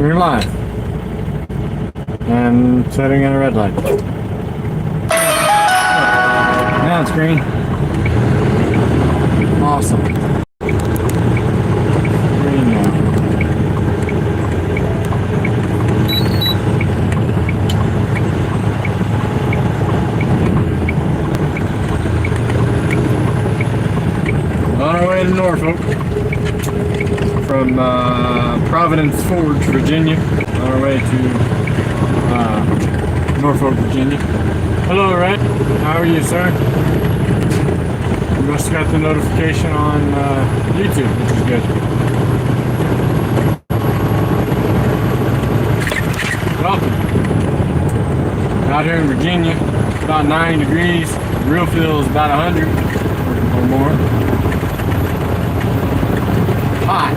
We're live. And setting in a red light. Now it's green. Awesome. Green now. On our way to Norfolk from Providence Forge, Virginia. On our way to Norfolk, Virginia. Hello, Red. How are you, sir? You must have got the notification on YouTube, which is good. Welcome. Out here in Virginia, about 90 degrees. The real feel is about 100 or more. Hot.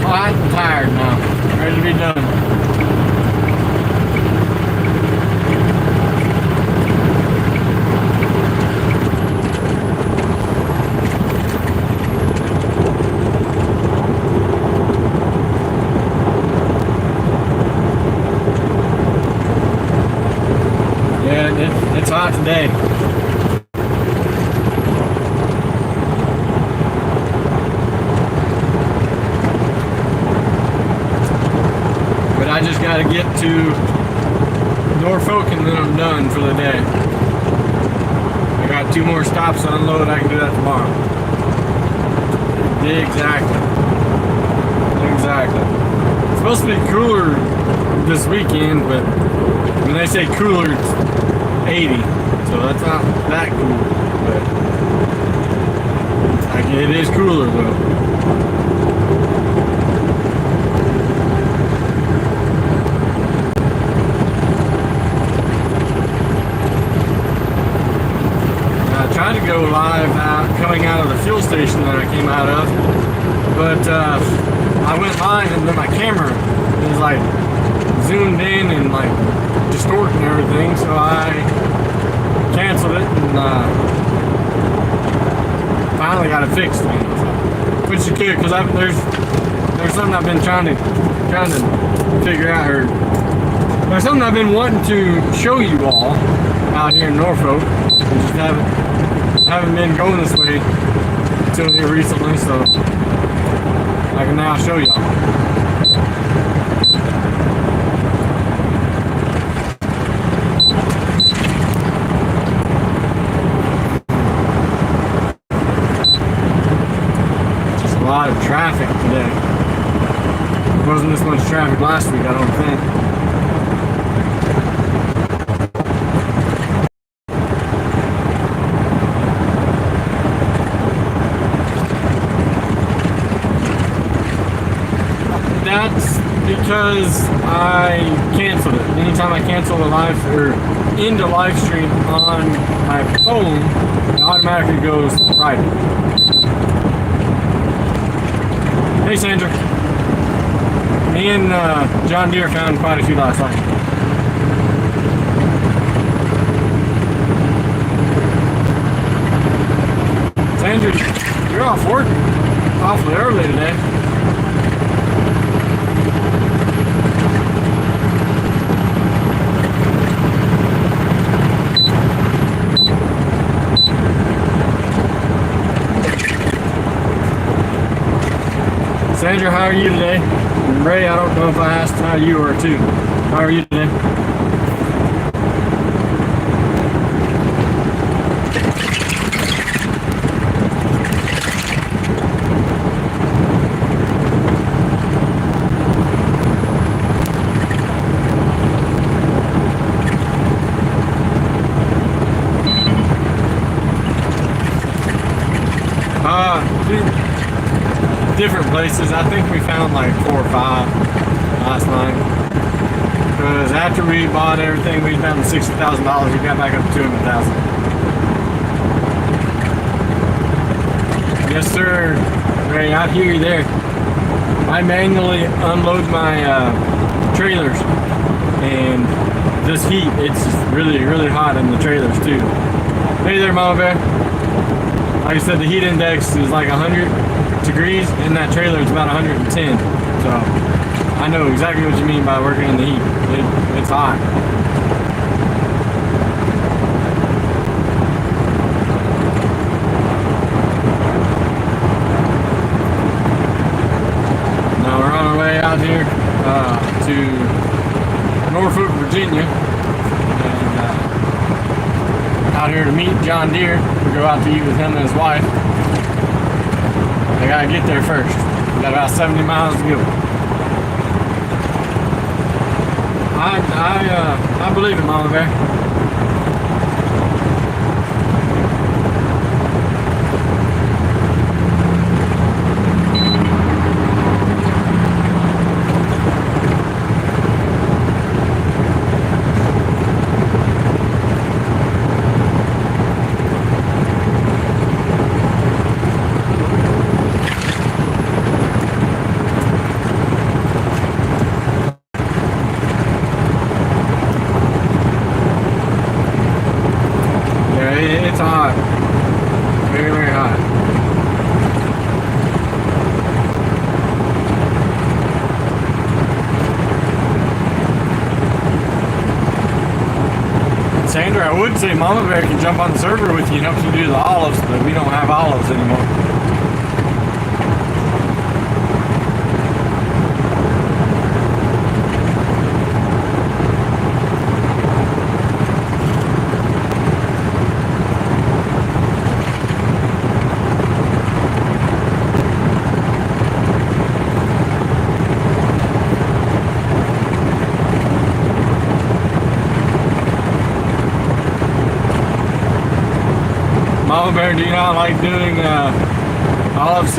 Hot and tired now. Ready to be done. Yeah, it's hot today. I just got to get to Norfolk and then I'm done for the day. I got 2 more stops to unload. I can do that tomorrow. Exactly. Exactly. It's supposed to be cooler this weekend, but when they say cooler, it's 80. So that's not that cool. But it is cooler though. Tried to go live coming out of the fuel station that I came out of, but I went live and then my camera is like zoomed in and like distorting everything, so I canceled it and finally got it fixed. Which is good because there's something I've been trying to figure out, or there's something I've been wanting to show you all out here in Norfolk. I just haven't been going this way until here recently, so I can now show y'all. Just a lot of traffic today. There wasn't this much traffic last week, I don't think. That's because I canceled it. Anytime I cancel a live or end a live stream on my phone, it automatically goes private. Hey Sandra. Me and John Deere found quite a few last night. Sandra, you're off work awfully early today. Sandra, how are you today? And Ray, I don't know if I asked how you are too. How are you today? Different places. I think we found like 4 or 5 last night. Because after we bought everything, we found $60,000. We got back up to $200,000. Yes, sir. Ray, I hear you there. I manually unload my trailers, and this heat, it's really, really hot in the trailers too. Hey there, Mama Bear. Like I said, the heat index is like 100 degrees. In that trailer, it's about 110. So I know exactly what you mean by working in the heat. It's hot. Now we're on our way out here to Norfolk, Virginia, and out here to meet John Deere. We go out to eat with him and his wife. I gotta get there first. We got about 70 miles to go. I believe it, Mama Bear. It's hot. Very, very hot. Sandra, I would say Mama Bear can jump on the server with you and help you do the olives, but we don't have olives anymore. Mama Bear, do you not like doing olives?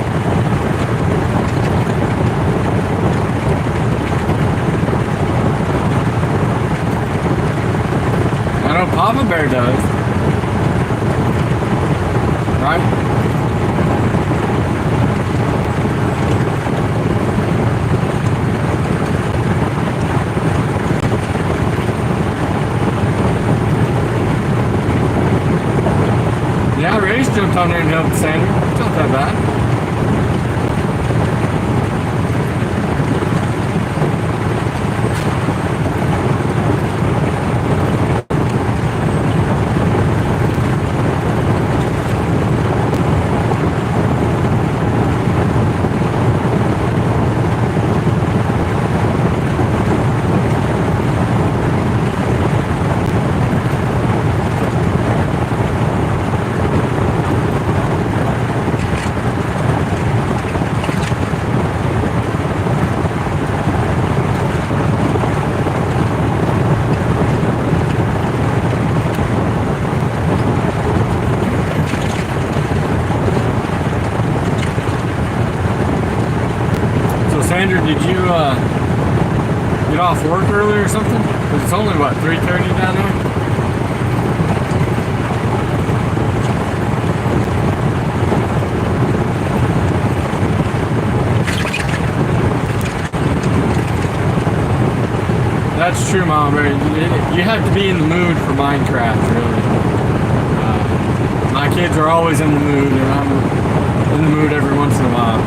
I know Papa Bear does. Right? Yeah, Ray's jumped on there and helped Sandra. It's not that bad. Sandra, did you get off work early or something? Because it's only, what, 3:30 down there? That's true, Mama Bear. You have to be in the mood for Minecraft, really. My kids are always in the mood, and I'm in the mood every once in a while.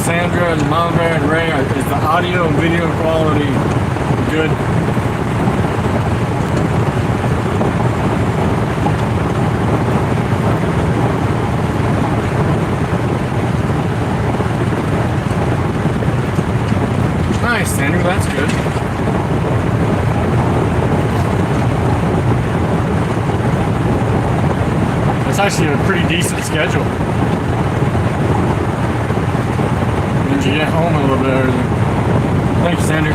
Sandra and Mama Bear and Ray, is the audio and video quality good? Nice, Sandra, that's good. That's actually a pretty decent schedule. You get home a little bit earlier. Thank you, Sandra.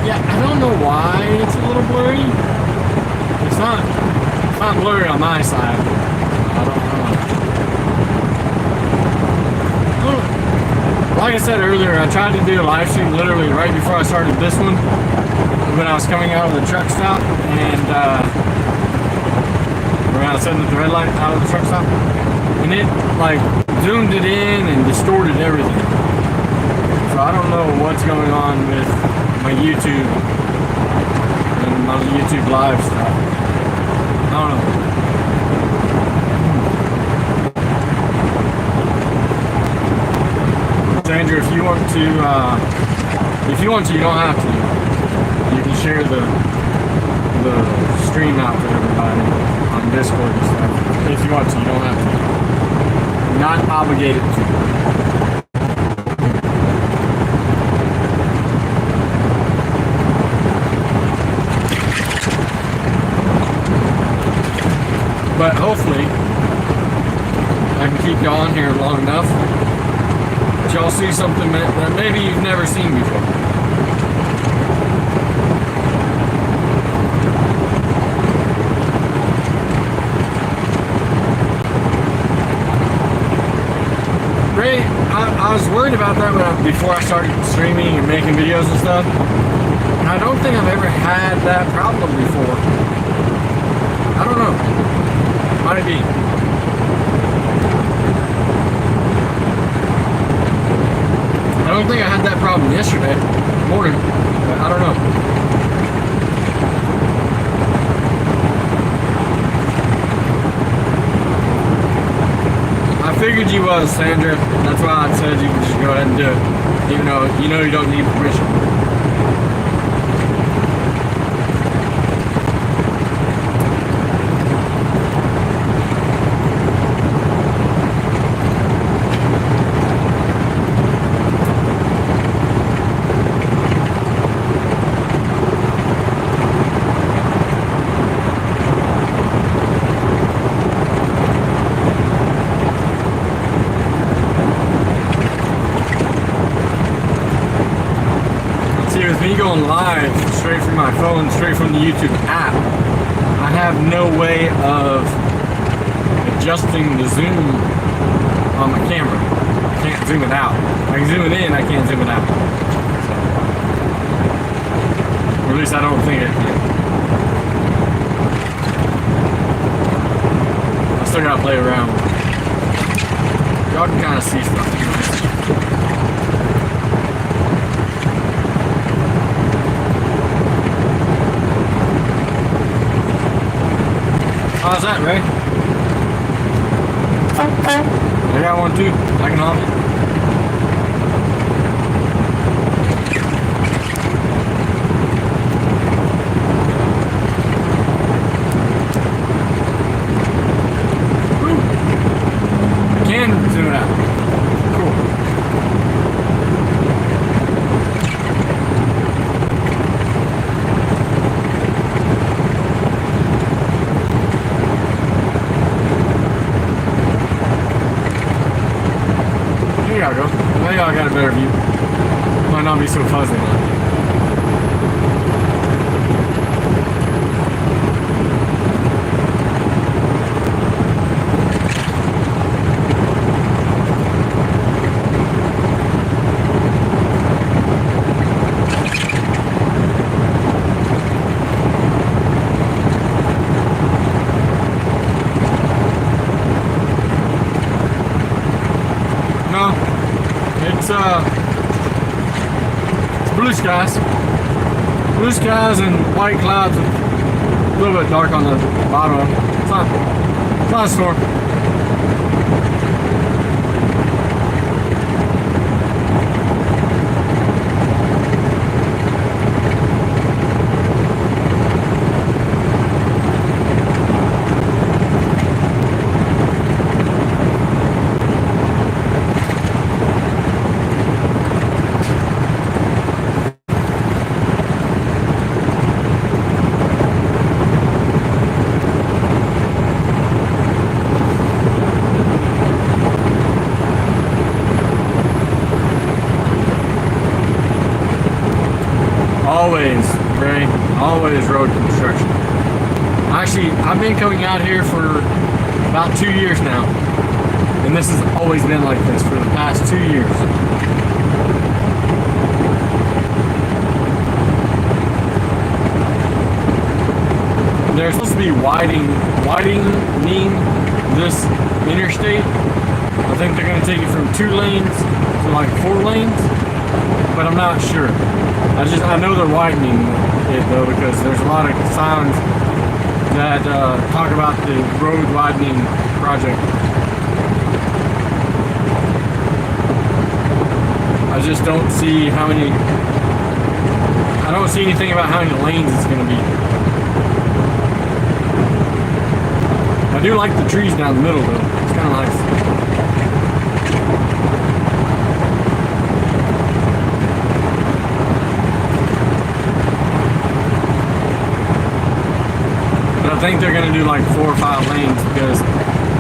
Yeah, I don't know why it's a little blurry. It's not blurry on my side. I don't know. Like I said earlier, I tried to do a live stream literally right before I started this one, when I was coming out of the truck stop, and when I was sitting at the red light out of the truck stop, and it like zoomed it in and distorted everything. So I don't know what's going on with my YouTube and my YouTube live stuff. I don't know. Andrew, if you want to, you don't have to. You can share the stream out to everybody on Discord and stuff. If you want to, you don't have to. You're not obligated to. But hopefully, I can keep you on here long enough that y'all see something that maybe you've never seen before. Ray, I was worried about that before I started streaming and making videos and stuff. And I don't think I've ever had that problem before. I don't know. Might be. I don't think I had that problem yesterday morning, but I don't know. I figured you was, Sandra. That's why I said you could just go ahead and do it, even though you know you don't need permission. Me going live straight from my phone, straight from the YouTube app, I have no way of adjusting the zoom on my camera. I can't zoom it out. I can zoom it in, I can't zoom it out. So, or at least I don't think it can. I still gotta play around. Y'all can kind of see stuff. How's that, Ray? I got one too. I can hold it. I can zoom it out. Cool. There you go. Now y'all got a better view. Might not be so fuzzy now. It's blue skies. Blue skies and white clouds with a little bit dark on the bottom. It's not a storm. Always, Ray, always road construction. Actually, I've been coming out here for about 2 years now, and this has always been like this for the past 2 years. they're supposed to be widening this interstate. I think they're going to take it from 2 lanes to like 4 lanes, but I'm not sure. I know they're widening it though, because there's a lot of signs that talk about the road widening project. I just don't see how many. I don't see anything about how many lanes it's going to be. I do like the trees down the middle though. It's kind of nice. I think they're going to do like 4 or 5 lanes, because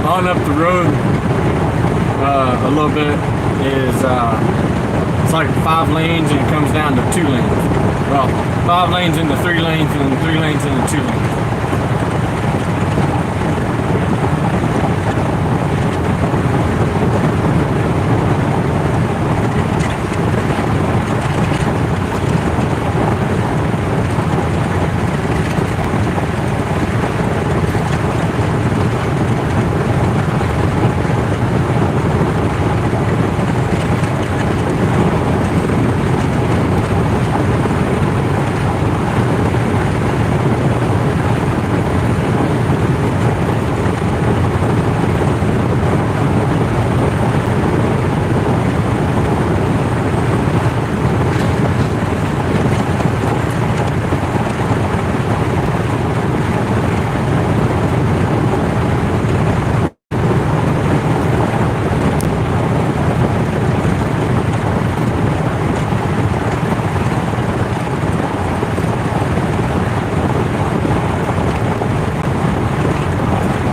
on up the road a little bit is it's like 5 lanes and it comes down to 2 lanes. Well, 5 lanes into 3 lanes and then 3 lanes into 2 lanes.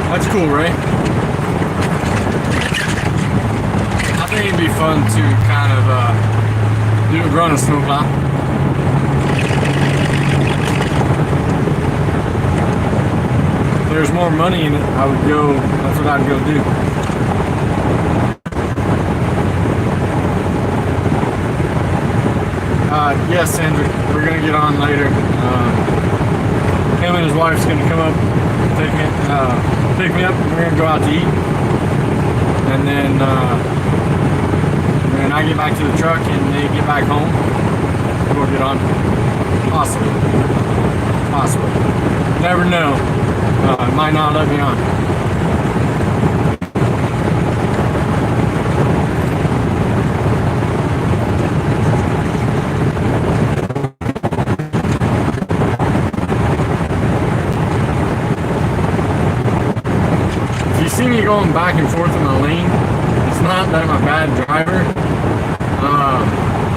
That's cool, right? I think it'd be fun to kind of run a snowplow. If there's more money in it, I would go. That's what I'd go do. Yes, Sandra, we're gonna get on later. Him and his wife's gonna come up, pick me up. We're gonna go out to eat, and then I get back to the truck and they get back home. We'll get on. Possibly. Never know. Might not let me on. See me going back and forth in my lane. It's not that I'm a bad driver. I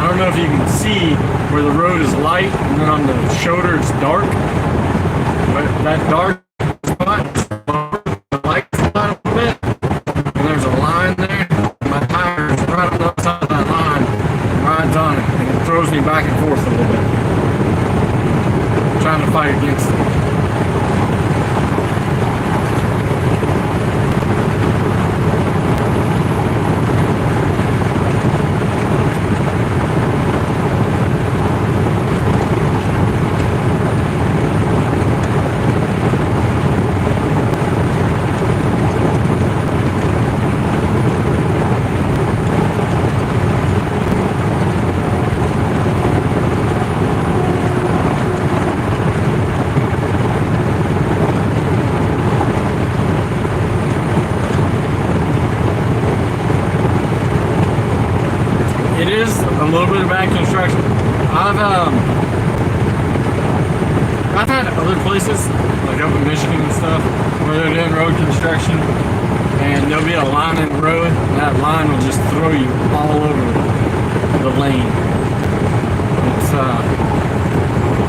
don't know if you can see where the road is light and then on the shoulder it's dark. But that dark spot, the light's a little bit, and there's a line there. My tire is right on the outside of that line, rides on it, and it throws me back and forth a little bit. I'm trying to fight against it. A little bit of bad construction. I've had other places, like up in Michigan and stuff, where they're doing road construction, and there'll be a line in the road, and that line will just throw you all over the lane.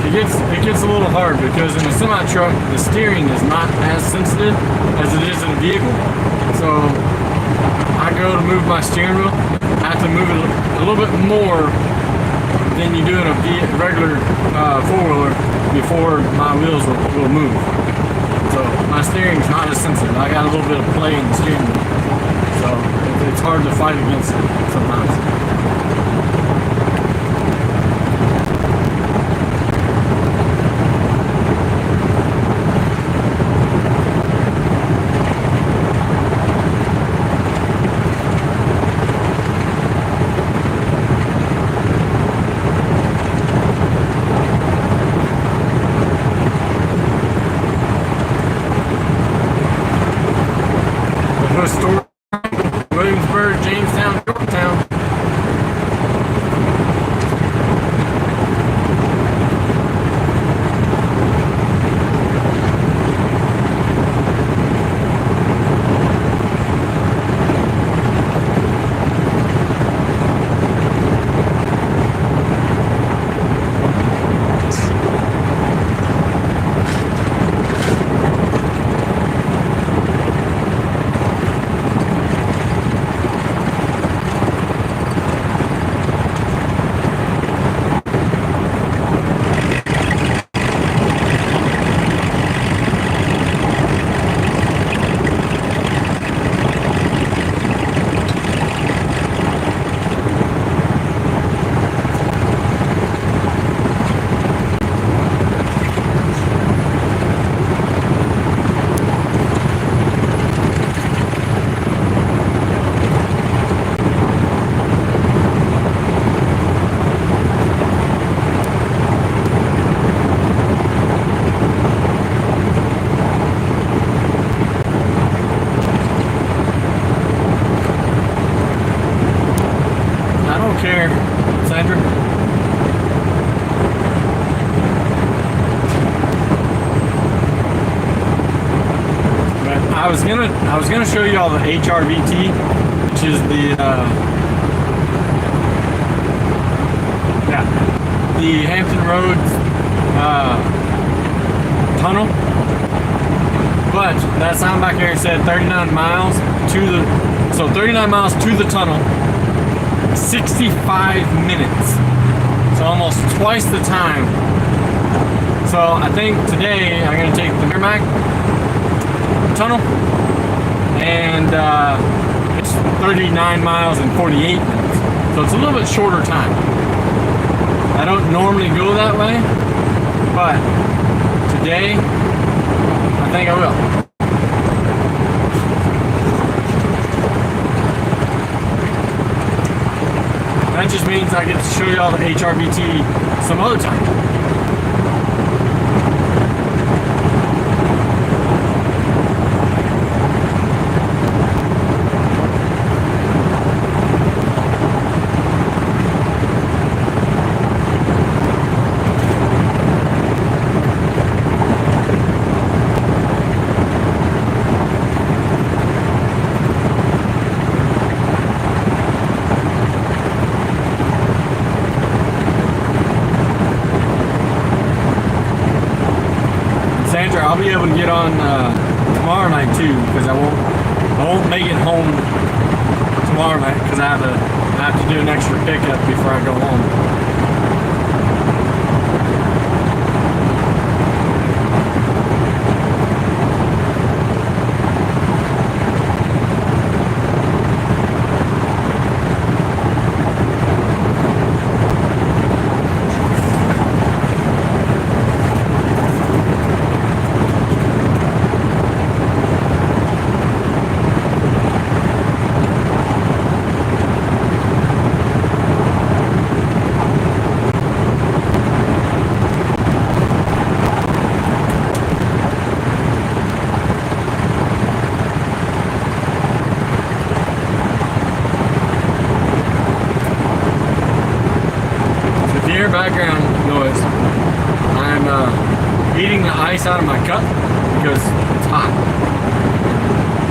It gets a little hard, because in a semi truck, the steering is not as sensitive as it is in a vehicle. So I go to move my steering wheel, I have to move it a little bit more than you do in a regular four-wheeler before my wheels will move. So my steering's not as sensitive. I got a little bit of play in the steering wheel. So it's hard to fight against it sometimes. Astoria, Williamsburg, Jamestown, Yorktown. Care, Sandra. But I was gonna show you all the HRVT, which is the the Hampton Roads tunnel. But that sign back there said 39 miles to the 39 miles to the tunnel. 65 minutes, so almost twice the time. So I think today I'm going to take the Merrimack tunnel, and it's 39 miles and 48 minutes, so it's a little bit shorter time. I don't normally go that way, but today I think I will. That just means I get to show you all the HRVT some other time. I'll be able to get on tomorrow night too, because I won't make it home tomorrow night because I have to do an extra pickup before I go home. Background noise. I'm eating the ice out of my cup because it's hot.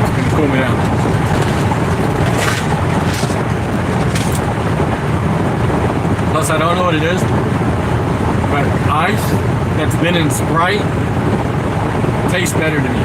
It's gonna cool me down. Plus, I don't know what it is, but ice that's been in Sprite tastes better to me.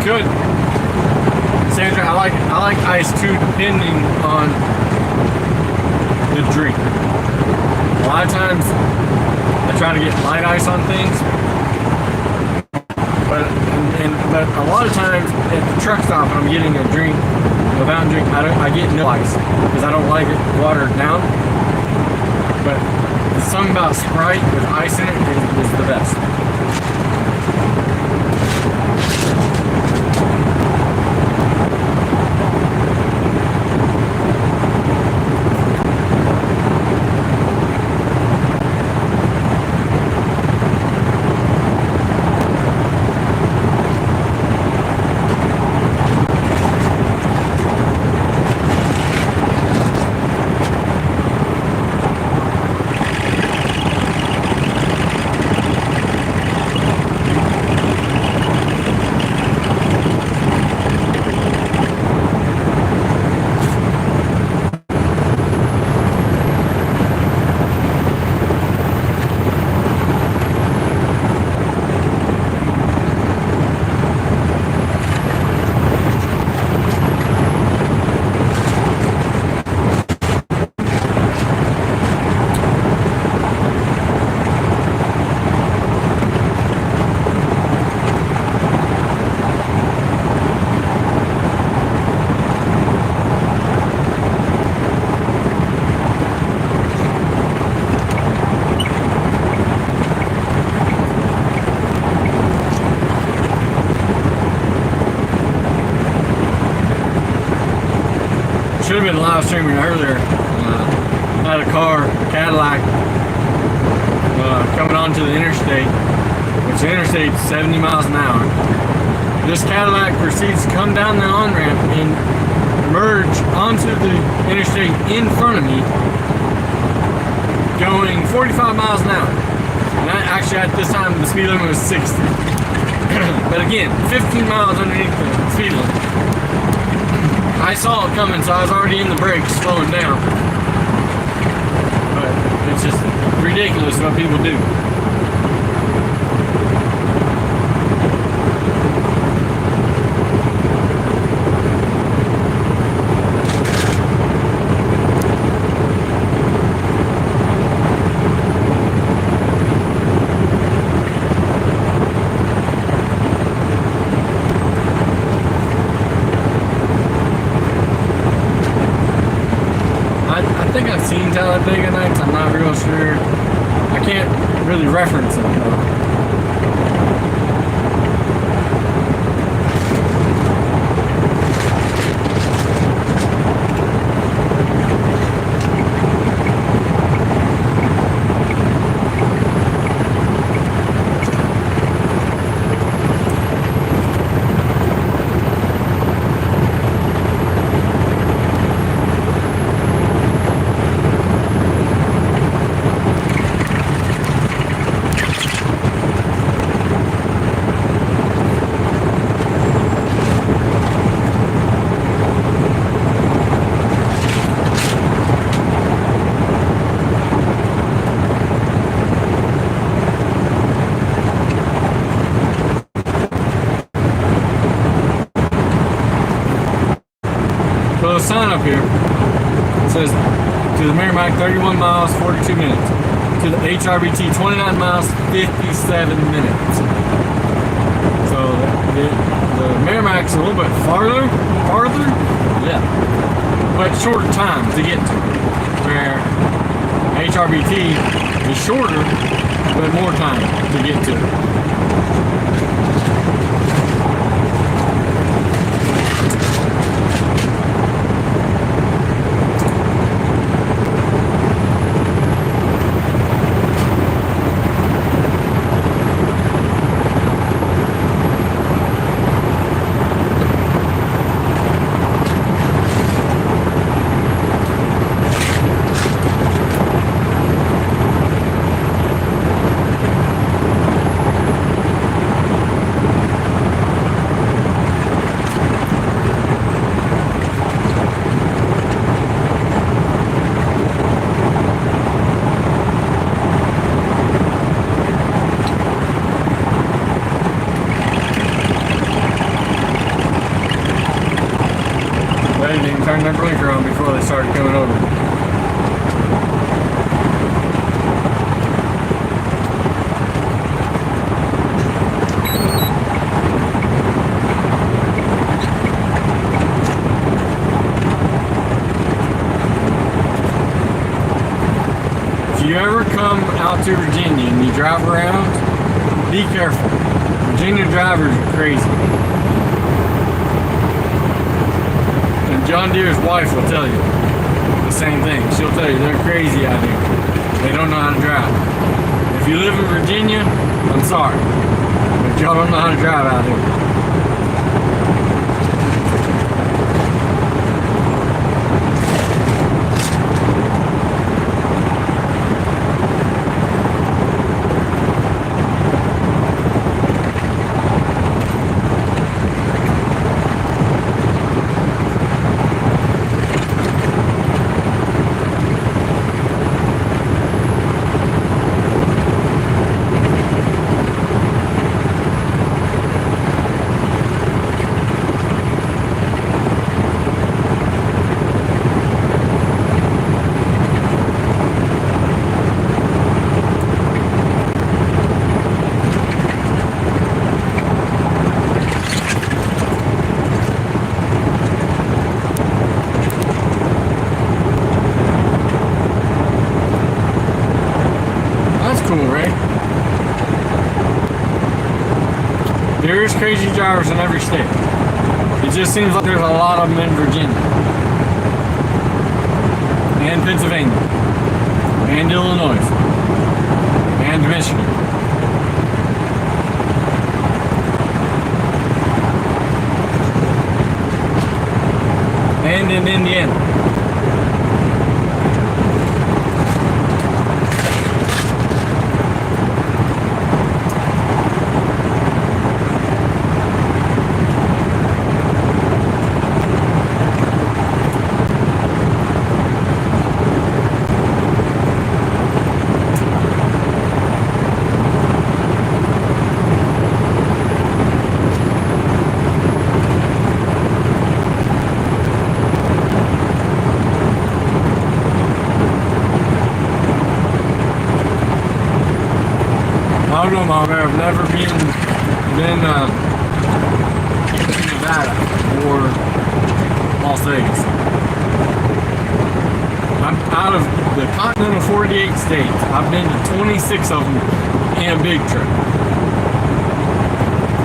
Good. Sandra, I like ice too, depending on the drink. A lot of times I try to get light ice on things, but a lot of times at the truck stop when I'm getting a drink, a fountain drink, I get no ice because I don't like it watered down. But there's something about Sprite with ice in it is live streaming earlier. Had a car, Cadillac, coming onto the interstate, which the interstate's 70 miles an hour. This Cadillac proceeds to come down the on-ramp and merge onto the interstate in front of me, going 45 miles an hour. And actually, at this time, the speed limit was 60. But again, 15 miles underneath the speed limit. I saw it coming, so I was already in the brakes, slowing down. But it's just ridiculous what people do. I think I've seen Talladega Nights, I'm not real sure. I can't really reference it though. So the sign up here says to the Merrimack 31 miles 42 minutes, to the HRBT 29 miles 57 minutes. So the Merrimack's a little bit farther, yeah, but shorter time to get to. Where HRBT is shorter, but more time to get to. They didn't even turn their blinker on before they started coming over. If you ever come out to Virginia and you drive around, be careful. Virginia drivers are crazy. John Deere's wife will tell you the same thing. She'll tell you they're crazy out here. They don't know how to drive. If you live in Virginia, I'm sorry, but y'all don't know how to drive out here. There's crazy drivers in every state. It just seems like there's a lot of them in Virginia. and Pennsylvania, and Illinois, and Michigan. And in Indiana. I've never been in Nevada or Las Vegas. I'm out of the continental 48 states. I've been to 26 of them in a big truck.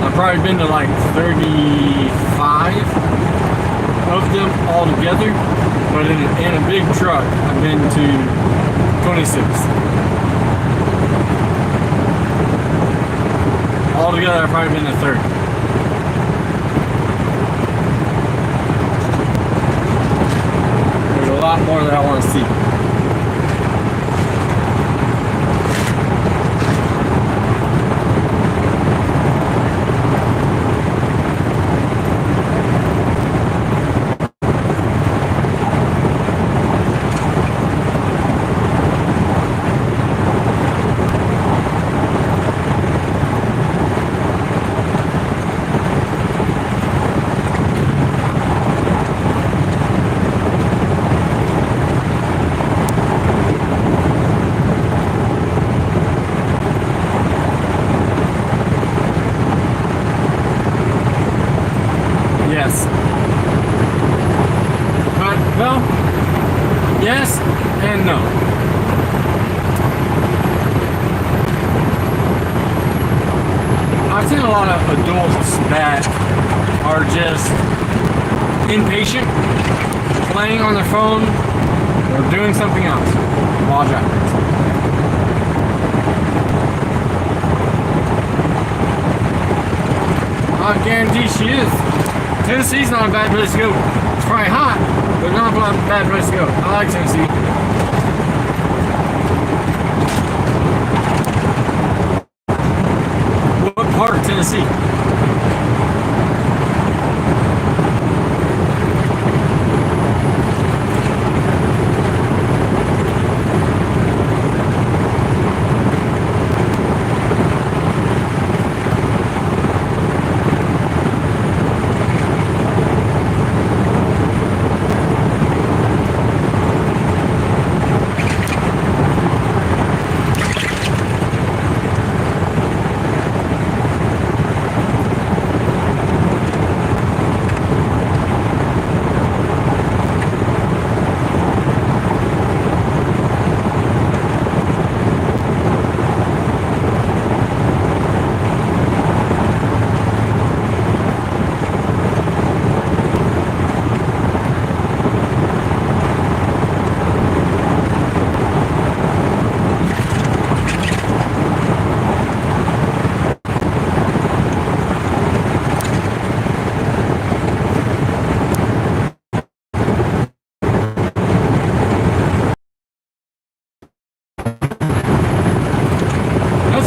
I've probably been to like 35 of them all together, but in a big truck, I've been to 26. Altogether, I've probably been to 30. There's a lot more that I want to see. Yes. But, well, yes and no. I've seen a lot of adults that are just impatient, playing on their phone, or doing something else while driving. I guarantee she is. Tennessee's not a bad place to go. It's probably hot, but not a bad place to go. I like Tennessee. What part of Tennessee?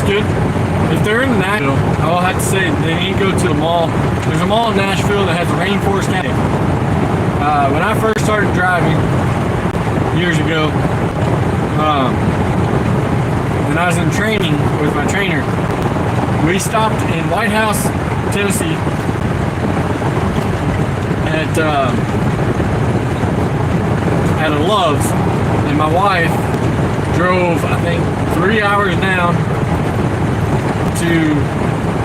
Good. If they're in Nashville, I will have to say they need to go to the mall. There's a mall in Nashville that has a Rainforest Cafe. When I first started driving years ago, when I was in training with my trainer, we stopped in White House, Tennessee, at a Love's, and my wife drove, I think, 3 hours down to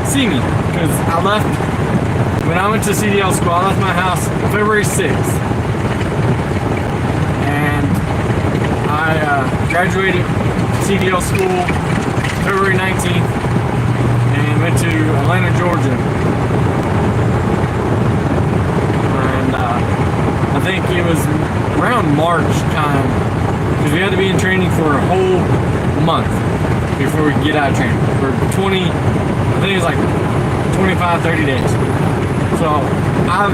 see me, because I left, when I went to CDL school, I left my house February 6th, and I graduated CDL school February 19th, and went to Atlanta, Georgia, and I think it was around March time for a whole month before we could get out of training. For 20, I think it was like 25, 30 days. So I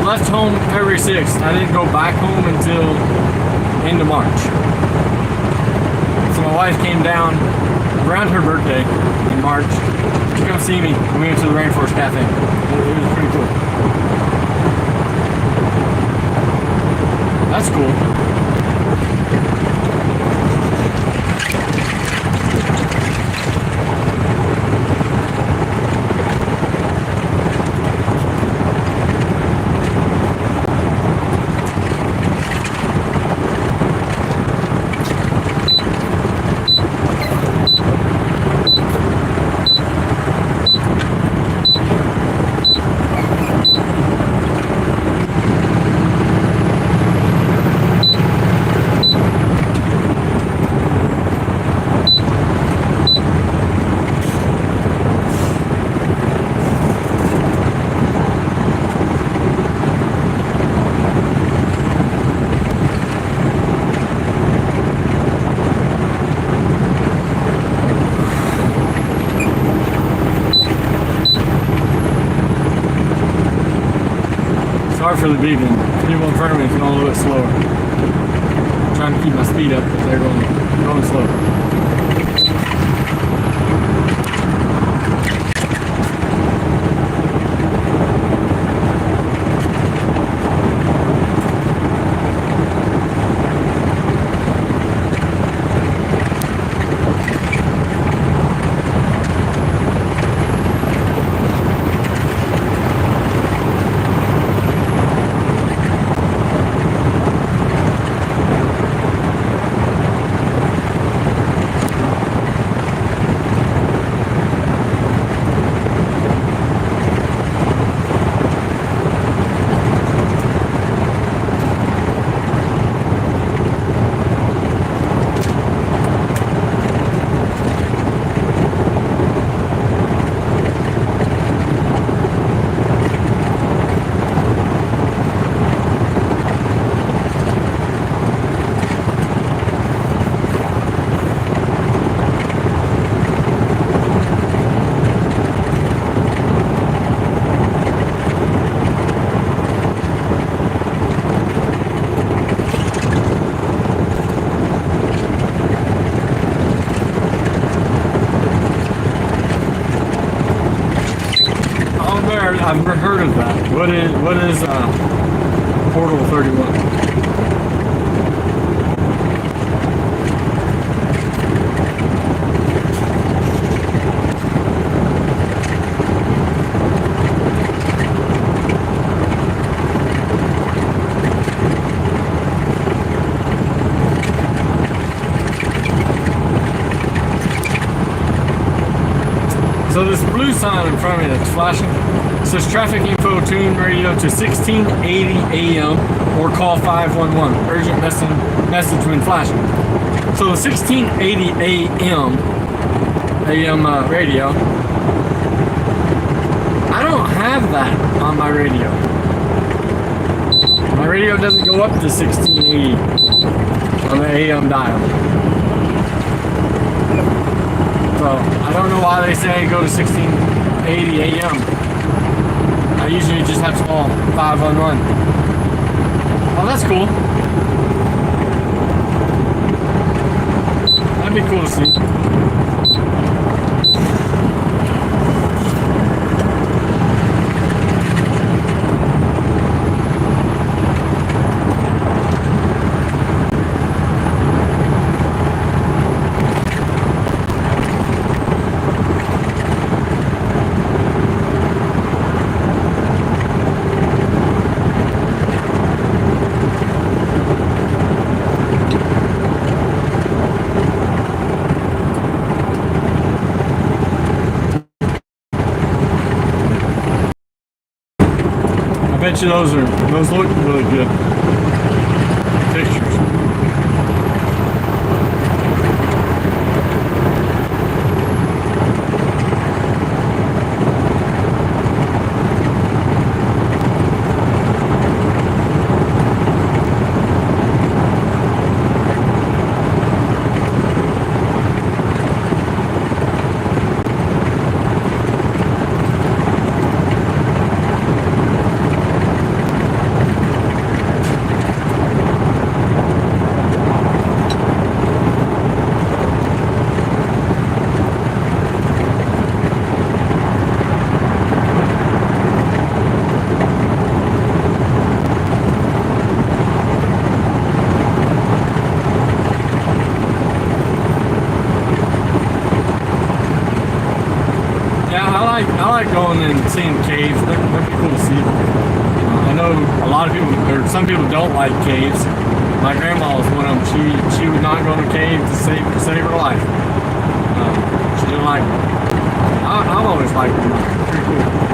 left home February 6th. I didn't go back home until end of March. So my wife came down around her birthday in March to come see me. We went to the Rainforest Cafe. It was pretty cool. That's cool. Sorry for the beeping. People in front of me is going a little bit slower. I'm trying to keep my speed up, but they're going slow. I've never heard of that. What is Portal 31? So this blue sign in front of me that's flashing, it says traffic info tune radio to 1680 AM or call 511. Urgent message when flashing. So the 1680 AM radio, I don't have that on my radio. My radio doesn't go up to 1680 on the AM dial. So I don't know why they say go to 1680 AM. I usually just have to call 511. Oh, that's cool. That'd be cool to see. I bet you those look really good. Pictures. Yeah, I like going and seeing caves. They're pretty cool to see. I know a lot of people, or some people don't like caves. My grandma was one of them. She would not go in a cave to save her life. She didn't like them. I've always liked them. Pretty cool.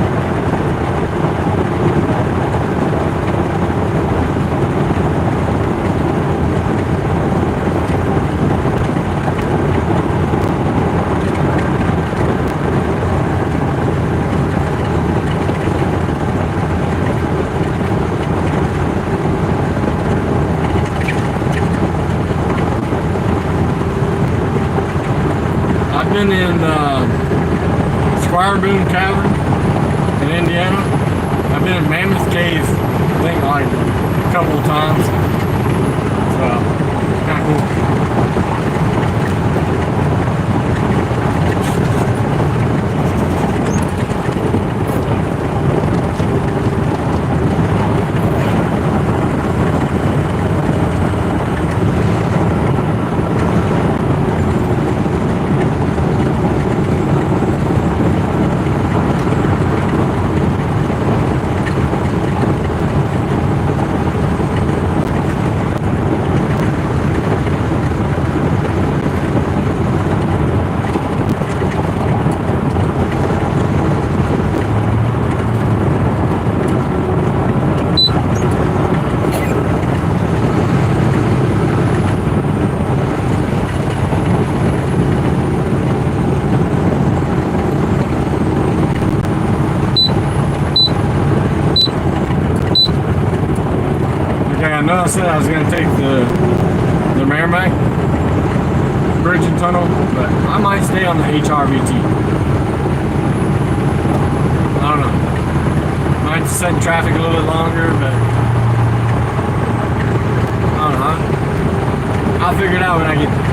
I've been in Squire Boone Cavern in Indiana. I've been in Mammoth Cave, I think like a couple of times. So, kind of cool. I know I said I was going to take the Merrimack Bridge and Tunnel, but I might stay on the HRVT. I don't know. Might set traffic a little bit longer, but I don't know. I'll figure it out when I get there.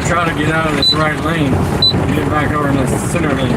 Try to get out of this right lane and get back over in the center lane.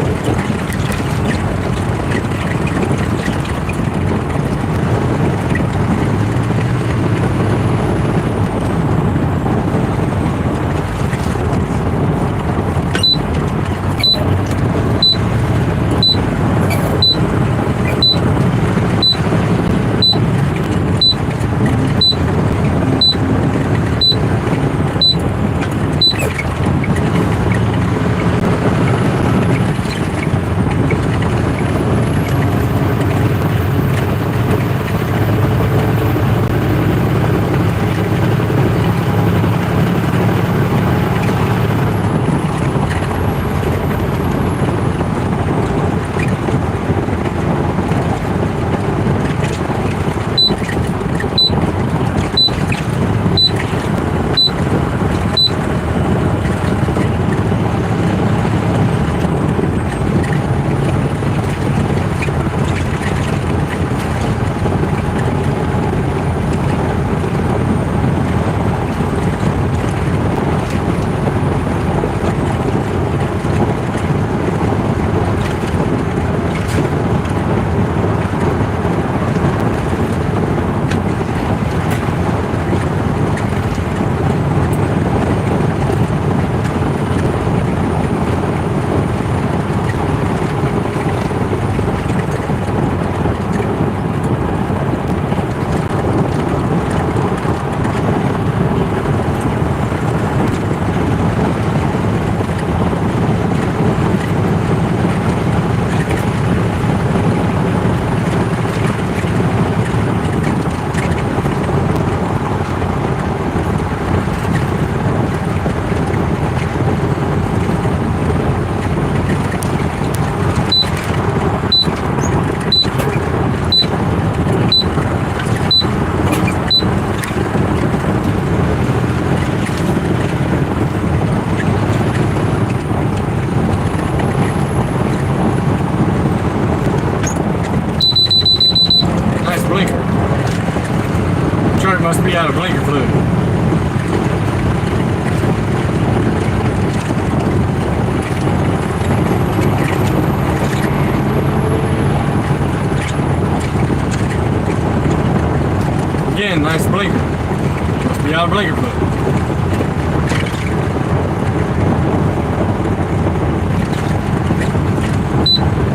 blinker. Must be out of blinker fluid.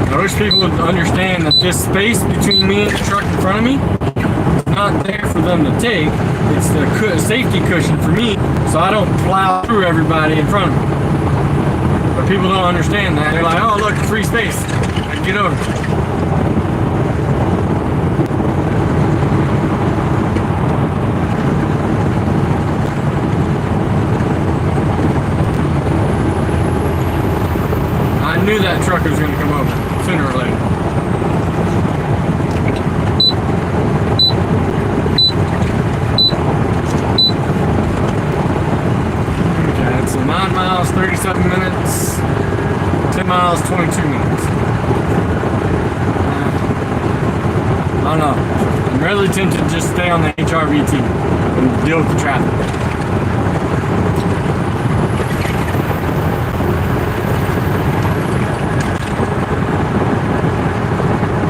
I wish people would understand that this space between me and the truck in front of me is not there for them to take. It's the safety cushion for me, so I don't plow through everybody in front of me. But people don't understand that. They're like, oh look, free space. I can get over. I knew that trucker was going to come over sooner or later. Okay, it's 9 miles, 37 minutes, 10 miles, 22 minutes. I don't know. I'm really tempted to just stay on the HRVT and deal with the traffic.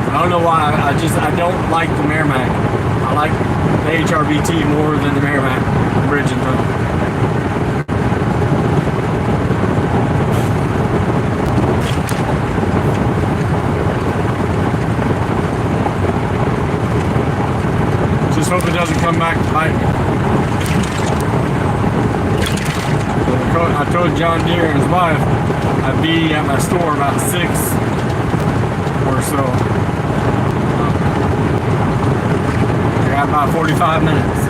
I don't know why, I don't like the Merrimack. I like the HRVT more than the Merrimack bridge and tunnel. Just hope it doesn't come back to bite me. I told John Deere and his wife I'd be at my store about 6 or so. I got about 45 minutes.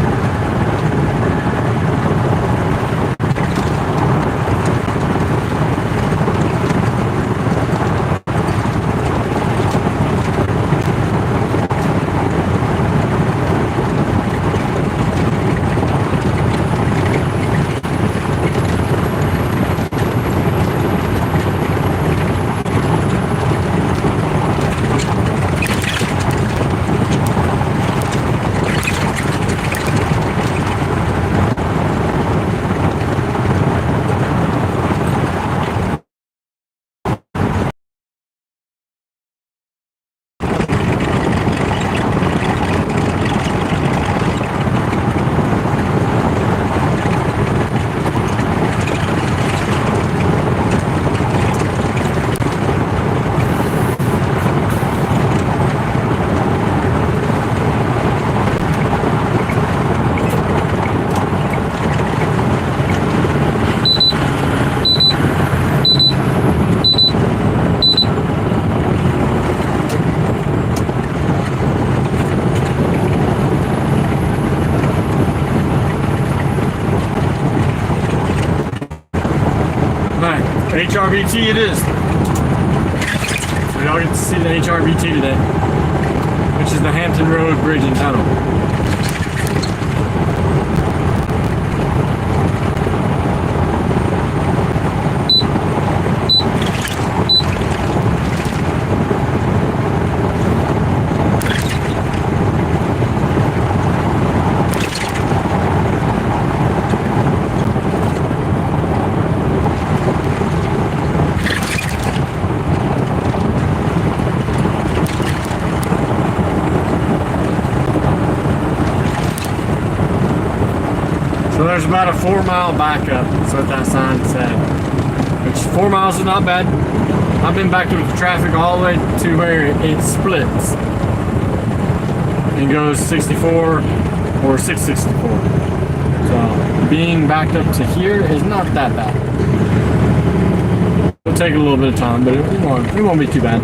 HRVT it is. So y'all get to see the HRVT today, which is the Hampton Road Bridge and Tunnel. So there's about a 4-mile backup, that's what that sign said. Which 4 miles is not bad. I've been backed up with traffic all the way to where it splits. It goes 64 or 664. So being backed up to here is not that bad. It'll take a little bit of time, but it won't be too bad.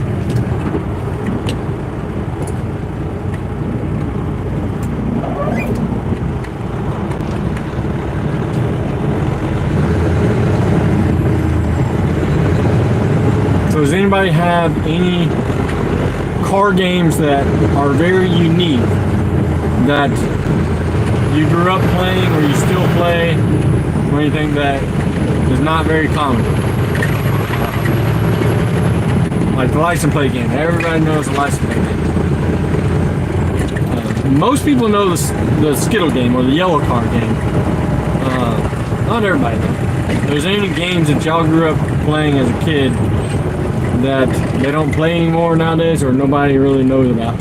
Does anybody have any car games that are very unique that you grew up playing or you still play, or anything that is not very common? Like the license plate game. Everybody knows the license plate game. Most people know the Skittle game or the yellow car game. Not everybody though. If there's any games that y'all grew up playing as a kid that they don't play anymore nowadays or nobody really knows about?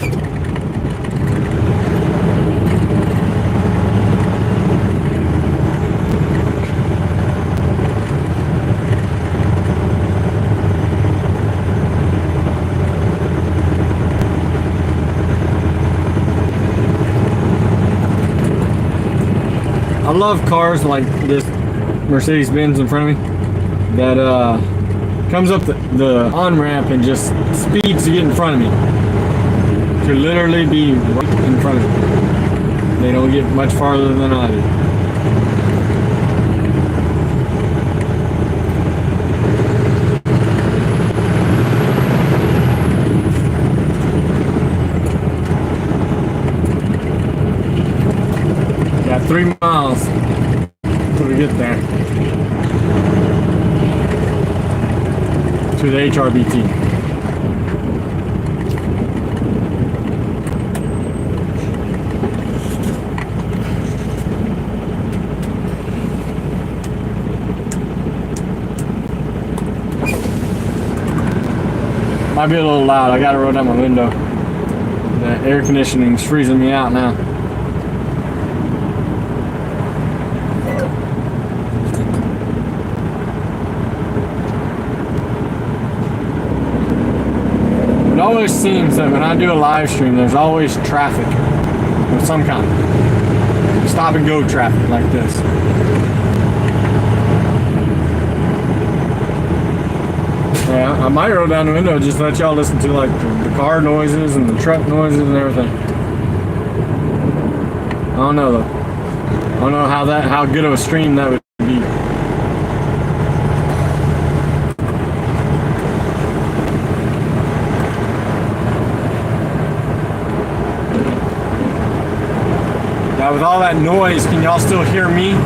love cars like this Mercedes-Benz in front of me that comes up the on-ramp and just speeds to get in front of me. To literally be right in front of me. They don't get much farther than I do. Got 3 miles till we get there. To the HRBT. Might be a little loud. I gotta roll down my window. The air conditioning's freezing me out now. It always seems that when I do a live stream, there's always traffic of some kind. Stop and go traffic like this. Yeah, I might roll down the window just to let y'all listen to like the car noises and the truck noises and everything. I don't know though. I don't know how good of a stream that would be. Now with all that noise, can y'all still hear me?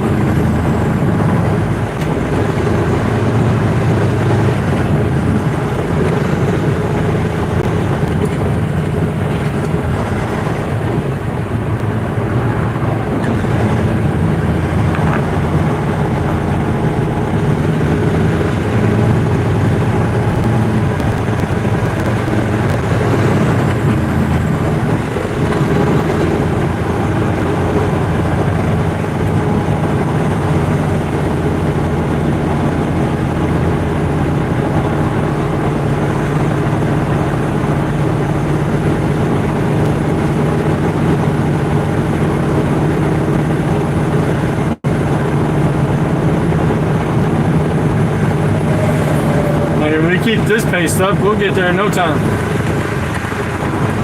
Keep this pace up, we'll get there in no time.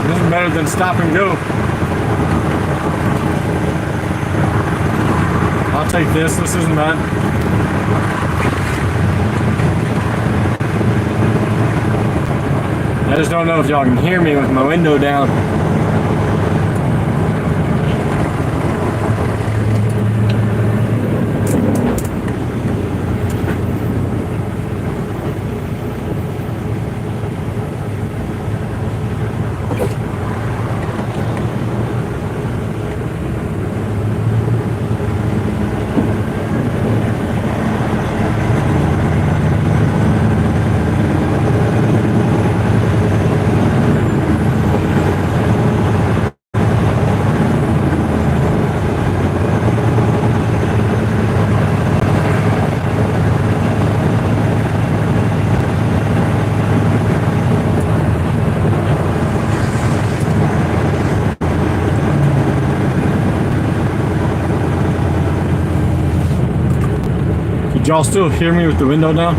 This is better than stop and go. I'll take this isn't bad. I just don't know if y'all can hear me with my window down. Did y'all still hear me with the window down?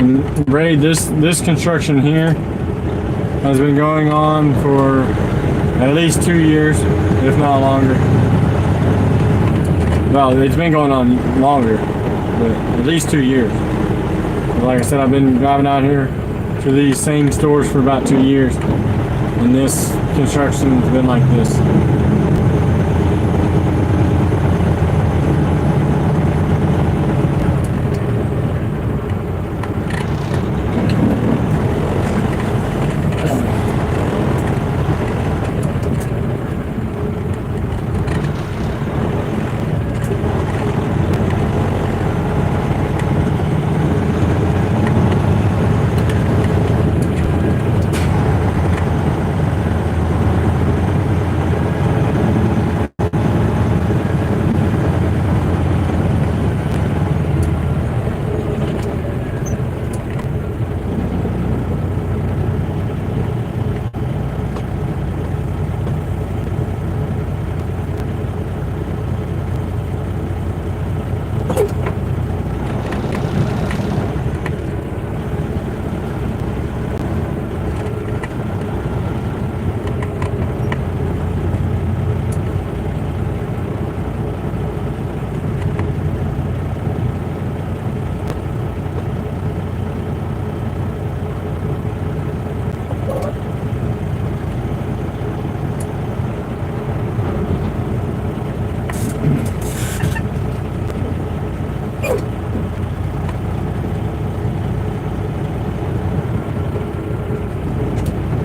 And Ray, this construction here has been going on for at least 2 years, if not longer. Well, it's been going on longer, but at least 2 years. Like I said, I've been driving out here to these same stores for about 2 years, and this construction's been like this.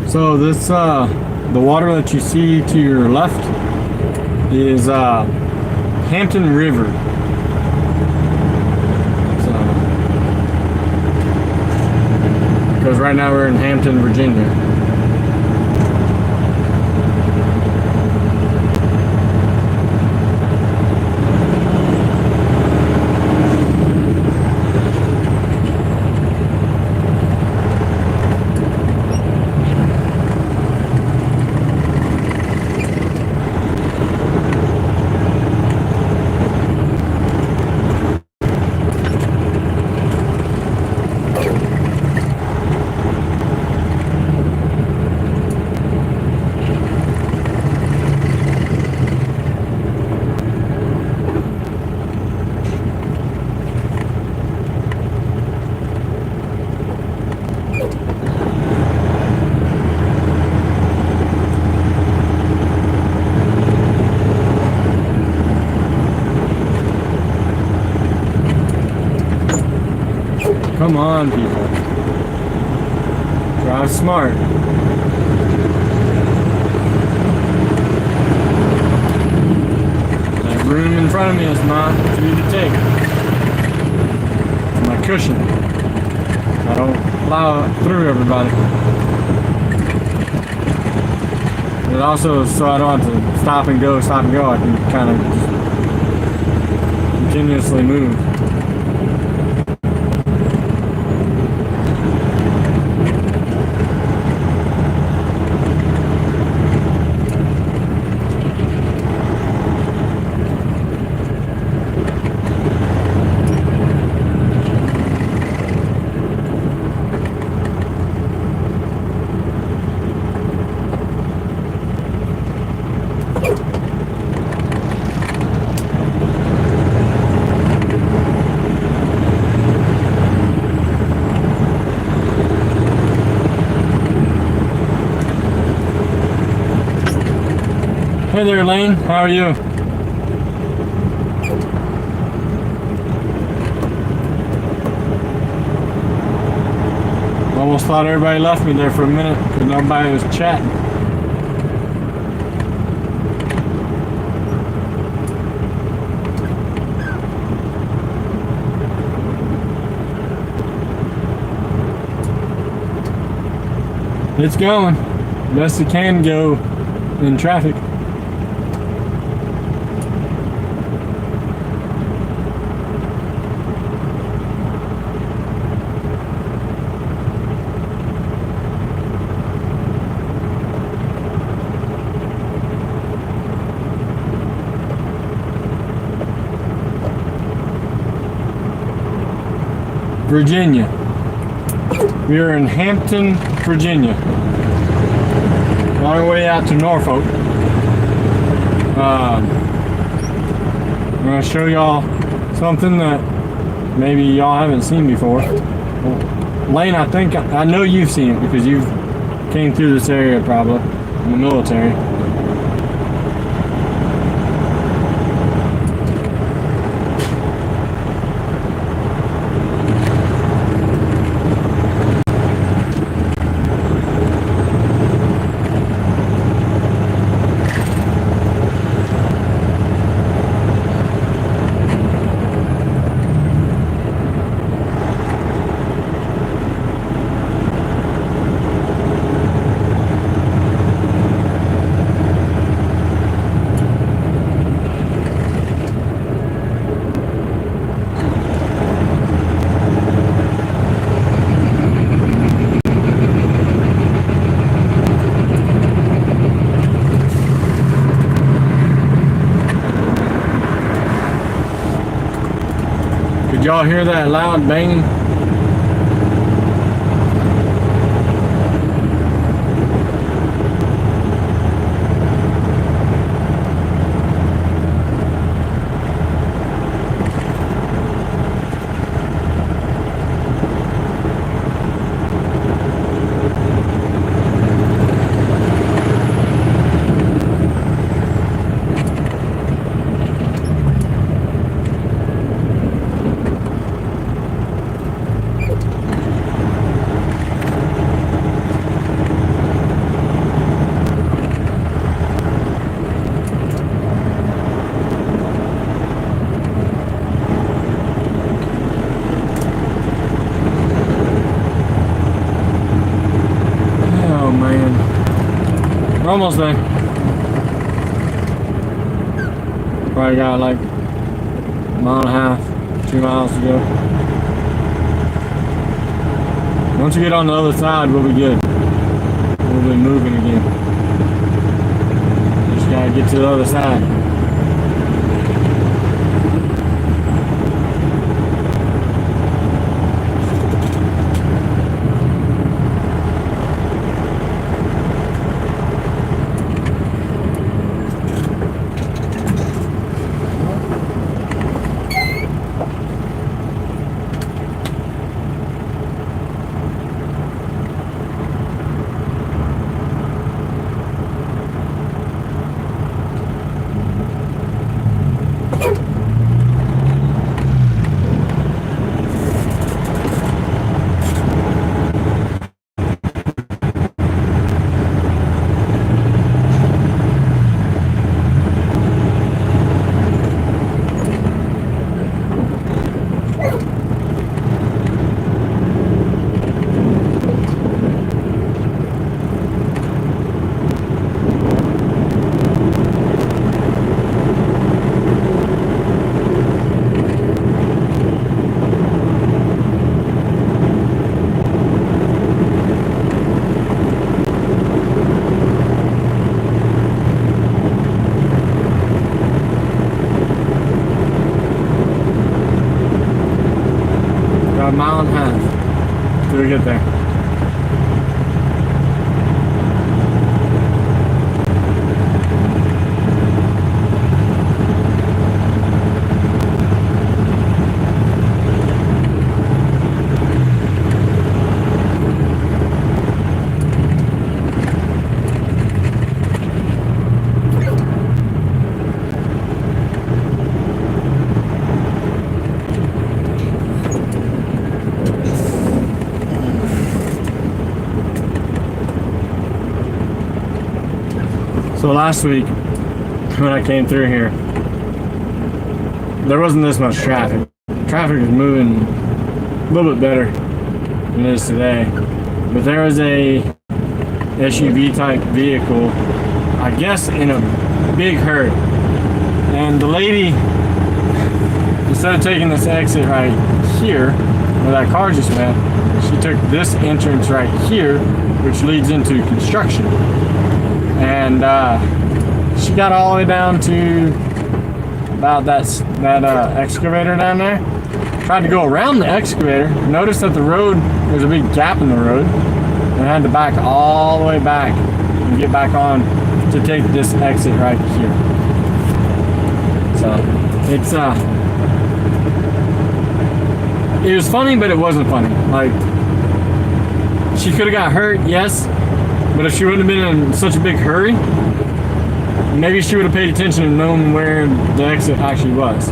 So this, the water that you see to your left is Hampton River. So, because right now we're in Hampton, Virginia. Come on, people. Drive smart. That room in front of me is not for you to take. It's my cushion. I don't plow through everybody. But also, so I don't have to stop and go, I can kind of just continuously move. Hey there, Lane. How are you? Almost thought everybody left me there for a minute because nobody was chatting. It's going. Best it can go in traffic. Virginia. We are in Hampton, Virginia. On our way out to Norfolk. I'm gonna show y'all something that maybe y'all haven't seen before. Well, Lane, I know you've seen it because you've came through this area probably in the military. Did y'all hear that loud banging? We're almost there. Probably got like a mile and a half, 2 miles to go. Once we get on the other side, we'll be good. We'll be moving again. Just gotta get to the other side. A mile and a half till we get there. So last week, when I came through here, there wasn't this much traffic. Traffic is moving a little bit better than it is today. But there was a SUV type vehicle, I guess in a big hurry. And the lady, instead of taking this exit right here, where that car just went, she took this entrance right here, which leads into construction. And she got all the way down to about that excavator down there. Tried to go around the excavator. Noticed that the road, there's a big gap in the road, and I had to back all the way back and get back on to take this exit right here. So it's it was funny, but it wasn't funny. Like, she could have got hurt, yes, but if she wouldn't have been in such a big hurry, maybe she would have paid attention and known where the exit actually was.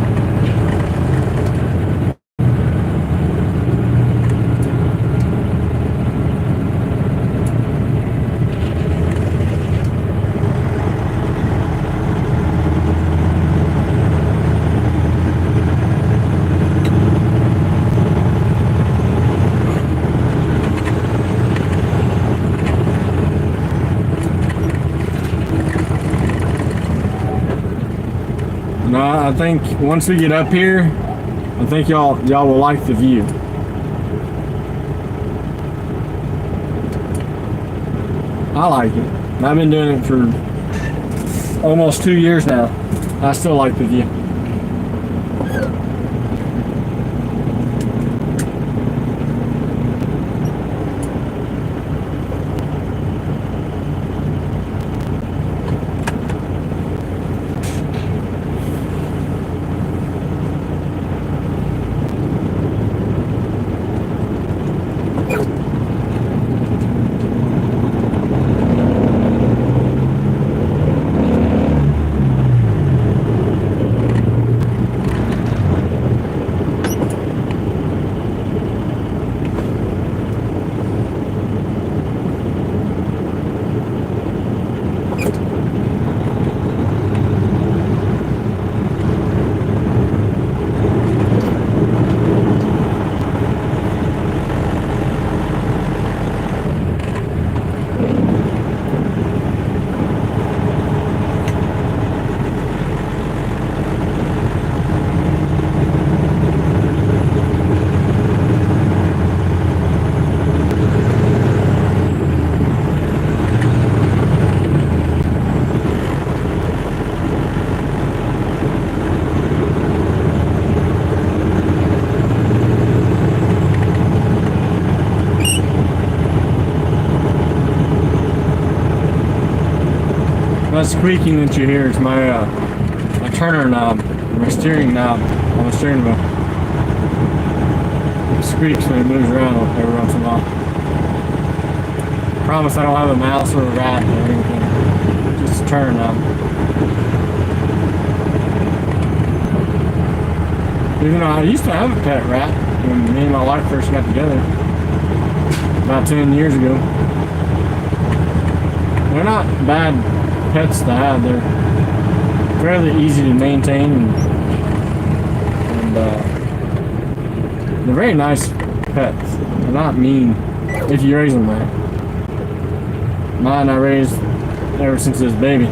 No, I think once we get up here, I think y'all will like the view. I like it. I've been doing it for almost 2 years now. I still like the view. That squeaking that you hear is my turner knob, my steering knob on the steering wheel. It squeaks when it moves around every once in a while. Promise I don't have a mouse or a rat or anything. Just a turner knob. Even though I used to have a pet rat when me and my wife first got together about 10 years ago. They're not bad pets to have. They're fairly easy to maintain, and they're very nice pets. They're not mean if you raise them right. Mine I raised ever since he was a baby.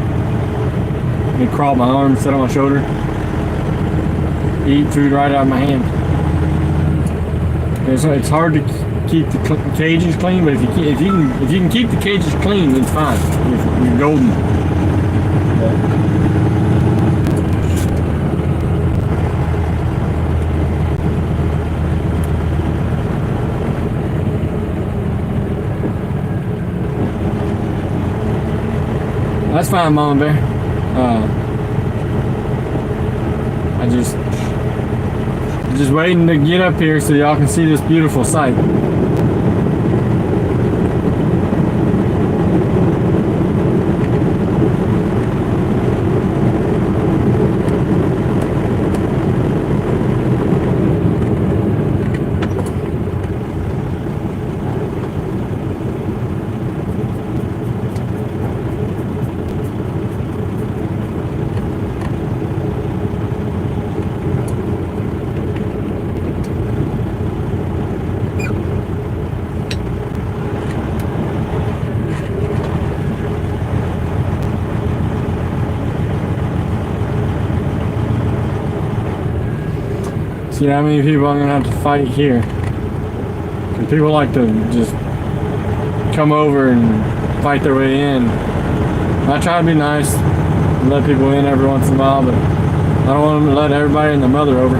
He'd crawl up my arm, sit on my shoulder, eat food right out of my hand. It's hard to keep the cages clean, but if you can keep the cages clean, it's fine. You're golden. That's fine, Mama Bear. I just waiting to get up here so y'all can see this beautiful sight. See how many people I'm gonna have to fight here. And people like to just come over and fight their way in. I try to be nice and let people in every once in a while, but I don't want them to let everybody and their mother over.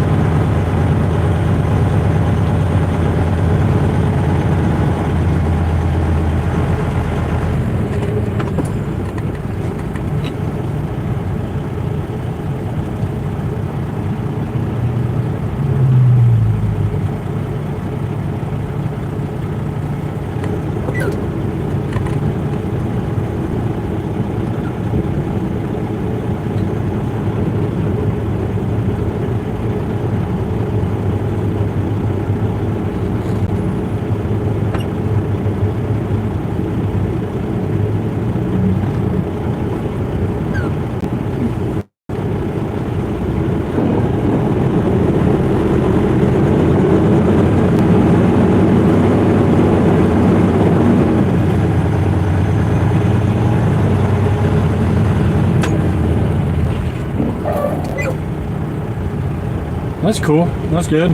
That's cool. That's good.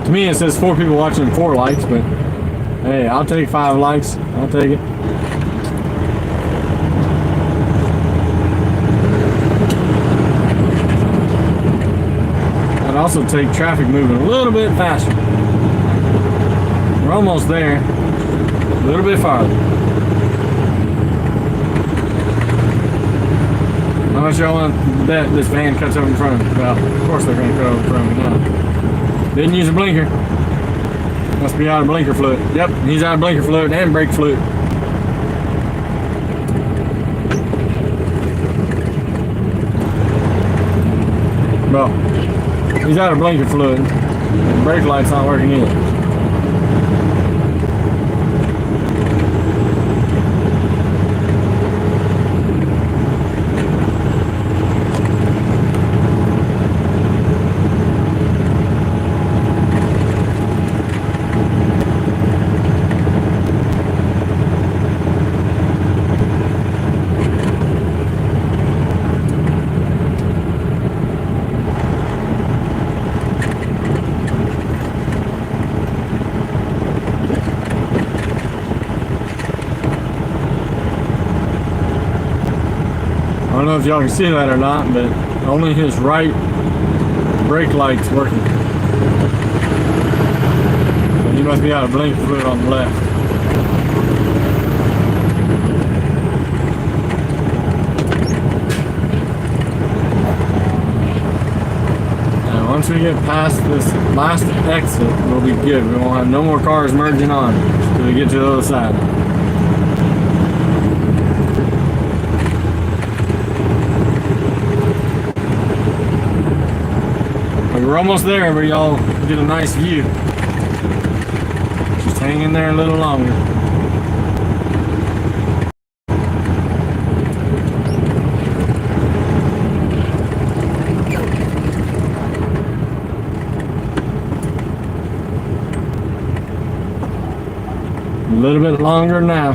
To me, it says 4 people watching, 4 likes, but hey, I'll take 5 likes. I'll take it. I'd also take traffic moving a little bit faster. We're almost there. A little bit farther. How much y'all want to bet this van cuts over in front of me? Well, of course they're going to cut over in front of me now. Didn't use a blinker. Must be out of blinker fluid. Yep, he's out of blinker fluid and brake fluid. Well, he's out of blinker fluid. The brake light's not working either. I don't know if y'all can see that or not, but only his right brake light's working. So he must be out of blink fluid on the left. Now once we get past this last exit, we'll be good. We won't have no more cars merging on until we get to the other side. We're almost there where y'all get a nice view. Just hang in there a little longer. A little bit longer now.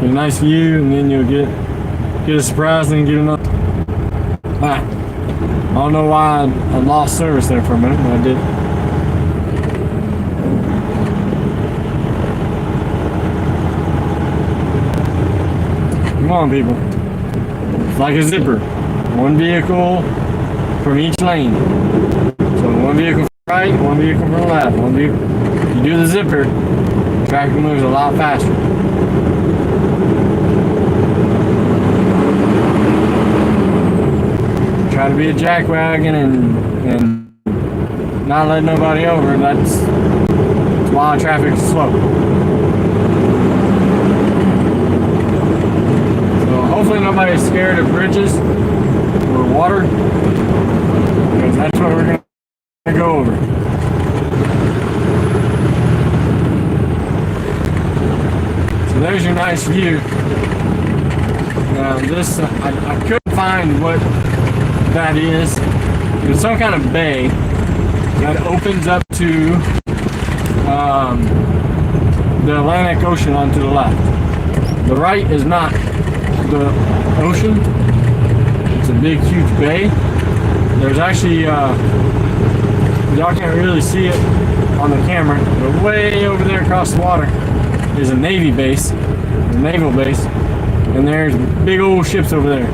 Get a nice view and then you'll get a surprise and get another. I don't know why I lost service there for a minute, but I did. Come on, people. It's like a zipper. One vehicle from each lane. So one vehicle from right, one vehicle from left. One vehicle. If you do the zipper, traffic moves a lot faster. Try to be a jackwagon and not let nobody over. That's why traffic is slow. So hopefully nobody's scared of bridges or water, because that's what we're going to go over. So there's your nice view. This I couldn't find what that is. It's some kind of bay that opens up to the Atlantic Ocean onto the left. The right is not the ocean. It's a big, huge bay. There's actually, y'all can't really see it on the camera, but way over there across the water is a Navy base, a naval base, and there's big old ships over there.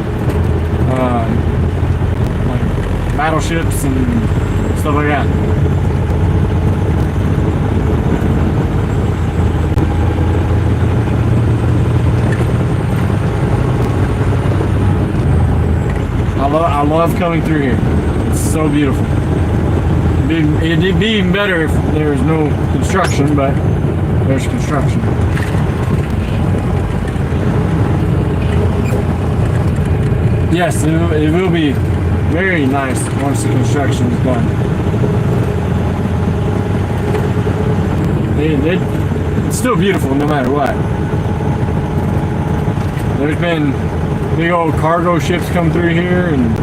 Battleships and stuff like that. I love coming through here. It's so beautiful. It'd be even better if there was no construction, but there's construction. Yes, it will be very nice once the construction is done. It's still beautiful no matter what. There's been big old cargo ships come through here, and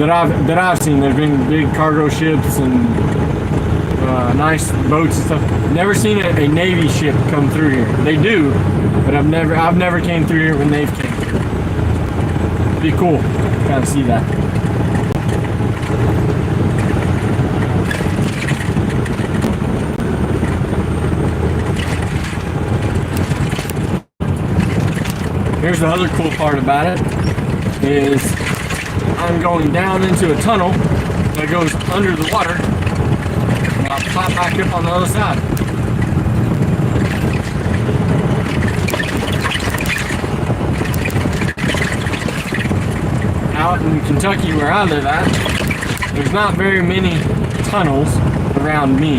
that I've seen. There's been big cargo ships and nice boats and stuff. Never seen a Navy ship come through here. They do, but I've never came through here when they've came. It'd be cool. kind of see that. Here's the other cool part about it is I'm going down into a tunnel that goes under the water, and I'll pop back up on the other side. Out in Kentucky where I live at, there's not very many tunnels around me.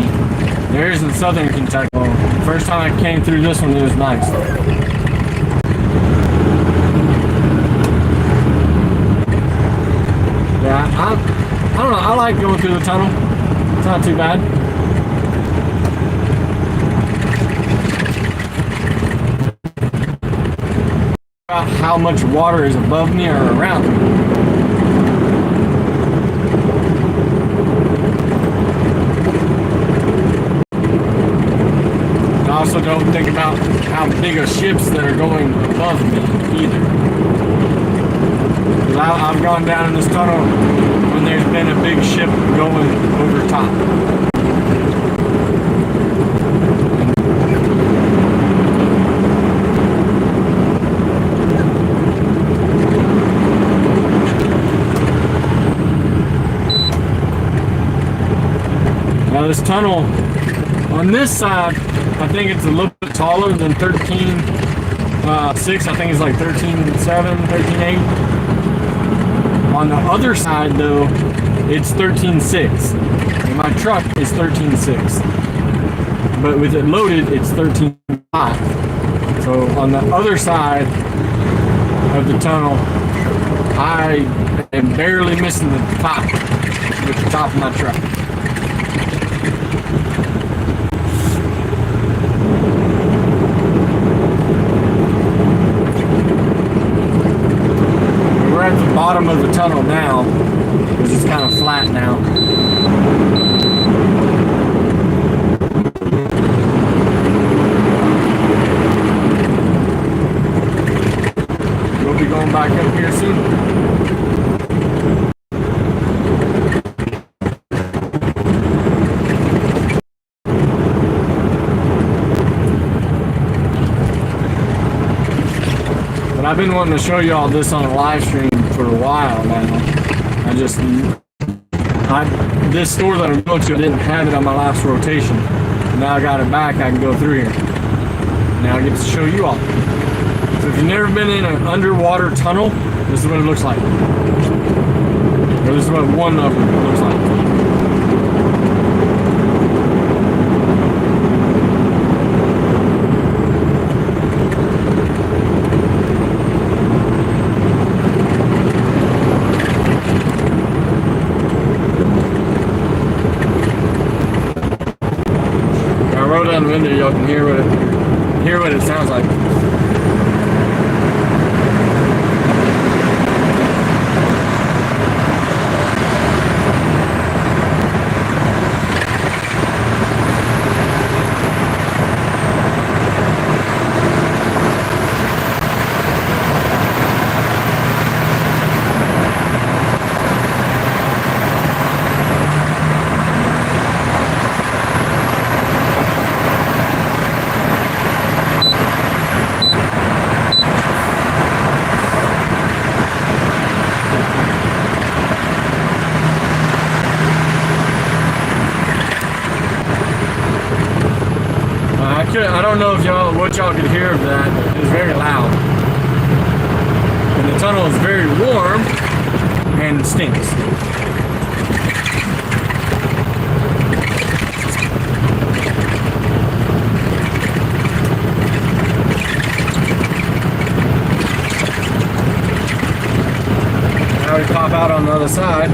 There is in southern Kentucky. The first time I came through this one, it was nice. Yeah, I don't know, I like going through the tunnel. It's not too bad. About how much water is above me or around me. I also don't think about how big of ships that are going above me either. I've gone down in this tunnel when there's been a big ship going over top. Now this tunnel on this side, I think it's a little bit taller than 13.6. I think it's like 13.7, 13.8. On the other side though, it's 13.6. And my truck is 13.6. But with it loaded, it's 13.5. So on the other side of the tunnel, I am barely missing the top with the top of my truck. We're at the bottom of the tunnel now, because it's kind of flat now. We'll be going back up here soon. But I've been wanting to show you all this on a live stream for a while now. This store that I'm going to, I didn't have it on my last rotation. Now I got it back, I can go through here. Now I get to show you all. So if you've never been in an underwater tunnel, this is what it looks like. Or this is what one of them looks like. Down the window, y'all can hear what it sounds like. I don't know if what y'all could hear of that. It was very loud. And the tunnel is very warm and stinks. Now we pop out on the other side.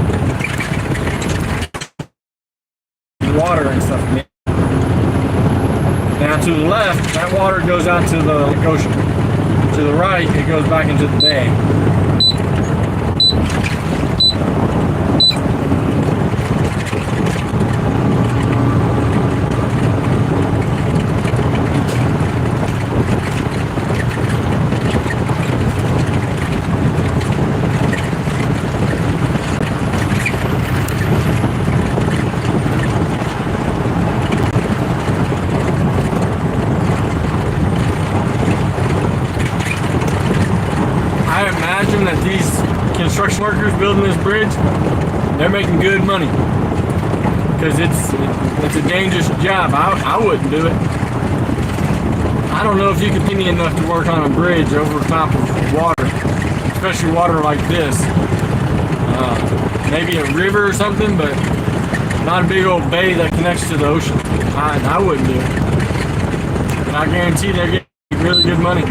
Water and stuff. Now to the left, that water goes out to the ocean. To the right, it goes back into the bay. construction workers building this bridge, they're making good money. Because it's a dangerous job. I wouldn't do it. I don't know if you could pay me enough to work on a bridge over top of water, especially water like this. Maybe a river or something, but not a big old bay that connects to the ocean. I wouldn't do it. But I guarantee they're getting really good money.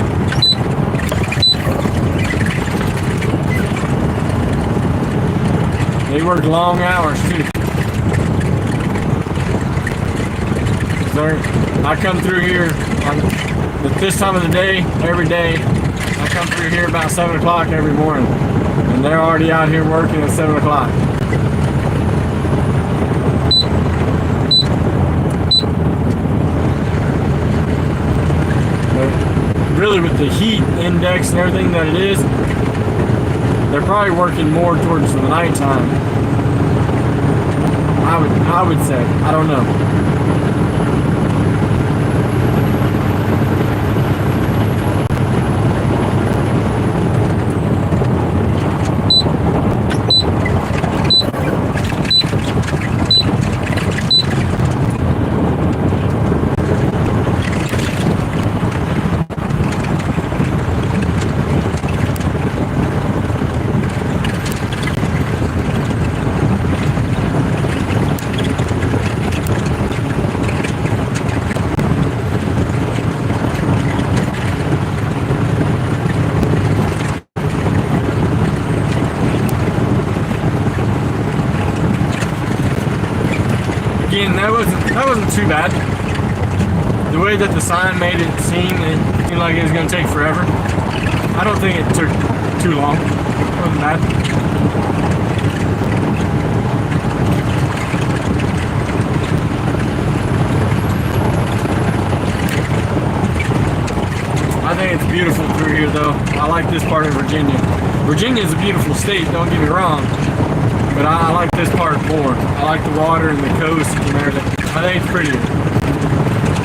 They work long hours too. I come through here at this time of the day, every day. I come through here about 7 o'clock every morning. And they're already out here working at 7 o'clock. But really with the heat index and everything that it is, they're probably working more towards the nighttime. I would say. I don't know. Again, that wasn't too bad. The way that the sign made it seemed like it was going to take forever. I don't think it took too long. It wasn't bad. I think it's beautiful through here, though. I like this part of Virginia. Virginia is a beautiful state, don't get me wrong. But I like this part more. I like the water and the coast and everything. I think it's prettier.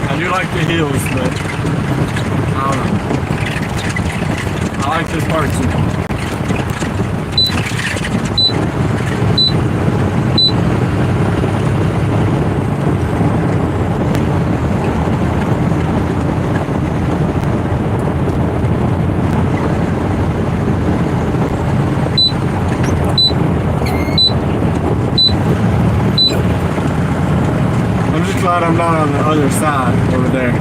I do like the hills, but I don't know. I like this part too. Glad I'm not on the other side over there.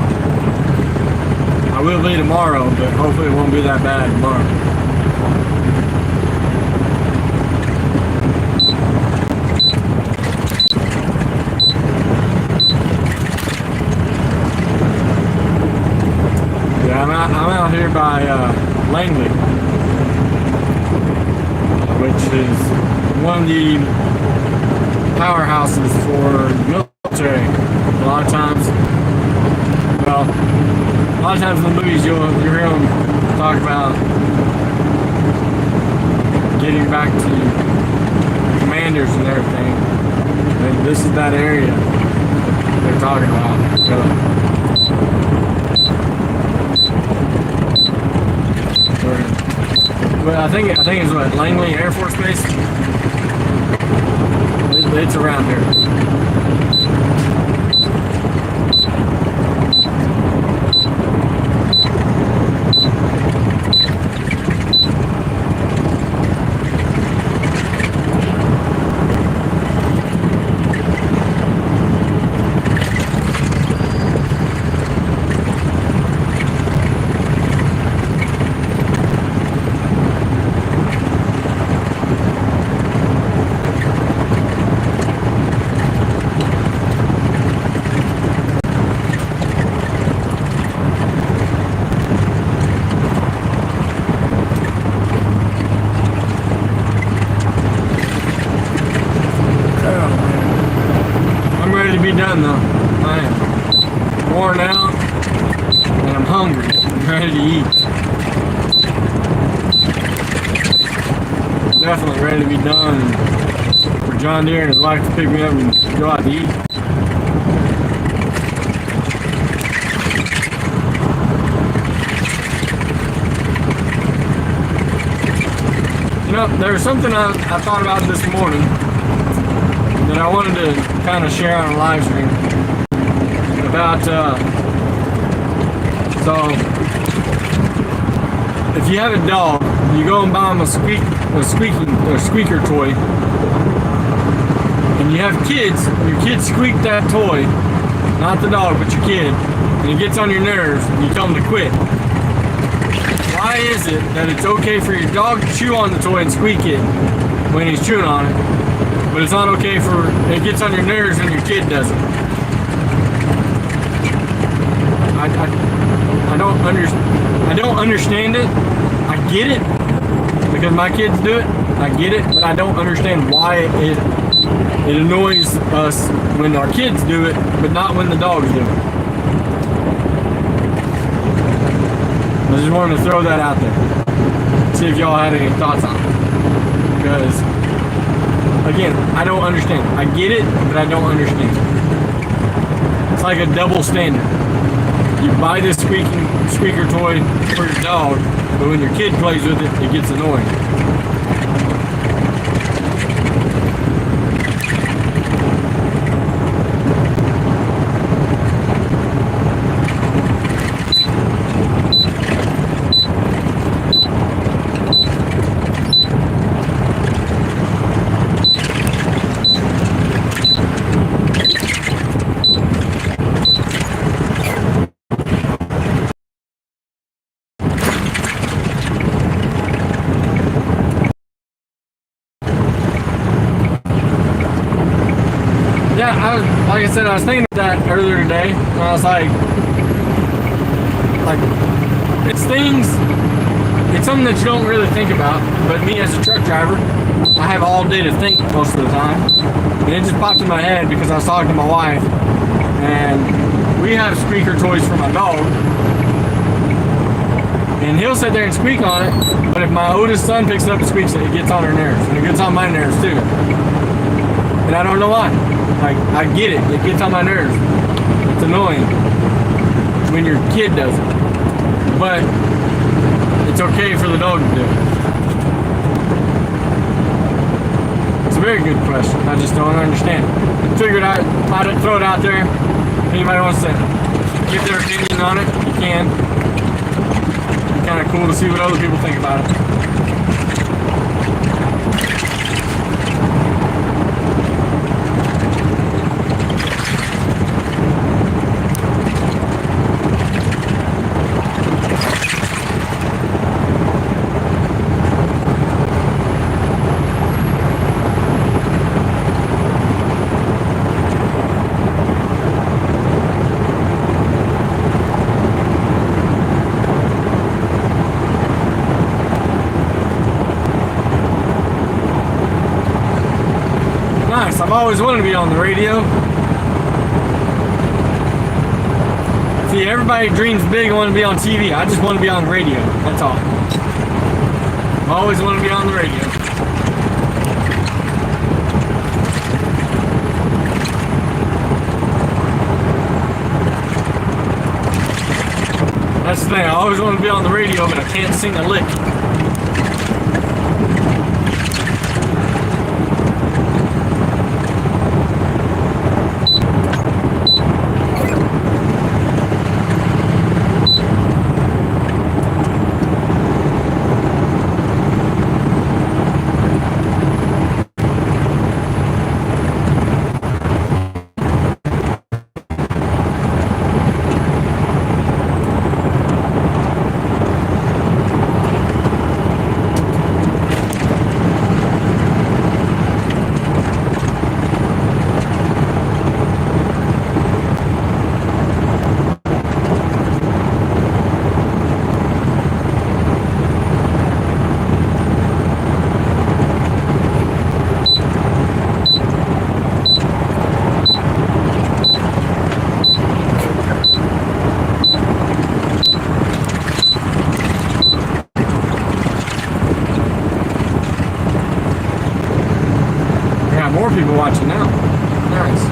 I will be tomorrow, but hopefully it won't be that bad tomorrow. Yeah, I'm out here by Langley, which is one of the powerhouses for military. A lot of times in the movies you'll hear them talk about getting back to commanders and everything. And this is that area they're talking about. But I think it's what, Langley Air Force Base? It's around here. Done though. I am worn out and I'm hungry. I'm ready to eat. Definitely ready to be done for John Deere and his wife to pick me up and go out to eat. You know, there was something I thought about this morning that I wanted to kind of share on a live stream about, so if you have a dog, you go and buy him a squeaker toy, and you have kids, your kids squeak that toy, not the dog, but your kid, and it gets on your nerves, and you tell them to quit. Why is it that it's okay for your dog to chew on the toy and squeak it when he's chewing on it, but it's not okay for it gets on your nerves and your kid doesn't? I don't understand it. I get it because my kids do it. I get it, but I don't understand why it annoys us when our kids do it, but not when the dogs do it. I just wanted to throw that out there. See if y'all had any thoughts on it. Because, again, I don't understand. I get it, but I don't understand. It's like a double standard. You buy this squeaker toy for your dog, but when your kid plays with it, it gets annoying. Yeah, like I said, I was thinking of that earlier today, and I was like, it's something that you don't really think about, but me as a truck driver, I have all day to think most of the time, and it just popped in my head because I was talking to my wife, and we have squeaker toys for my dog, and he'll sit there and squeak on it, but if my oldest son picks it up and squeaks it, it gets on her nerves, and it gets on my nerves too, and I don't know why. Like, I get it. It gets on my nerves. It's annoying when your kid does it. But it's okay for the dog to do it. It's a very good question. I just don't understand it. Figured I'd throw it out there. If anybody wants to give their opinion on it, you can. It's kind of cool to see what other people think about it. I've always wanted to be on the radio. See, everybody dreams big and want to be on TV. I just want to be on the radio. That's all. I always want to be on the radio. That's the thing. I always want to be on the radio, but I can't sing a lick. More people watching now. Nice.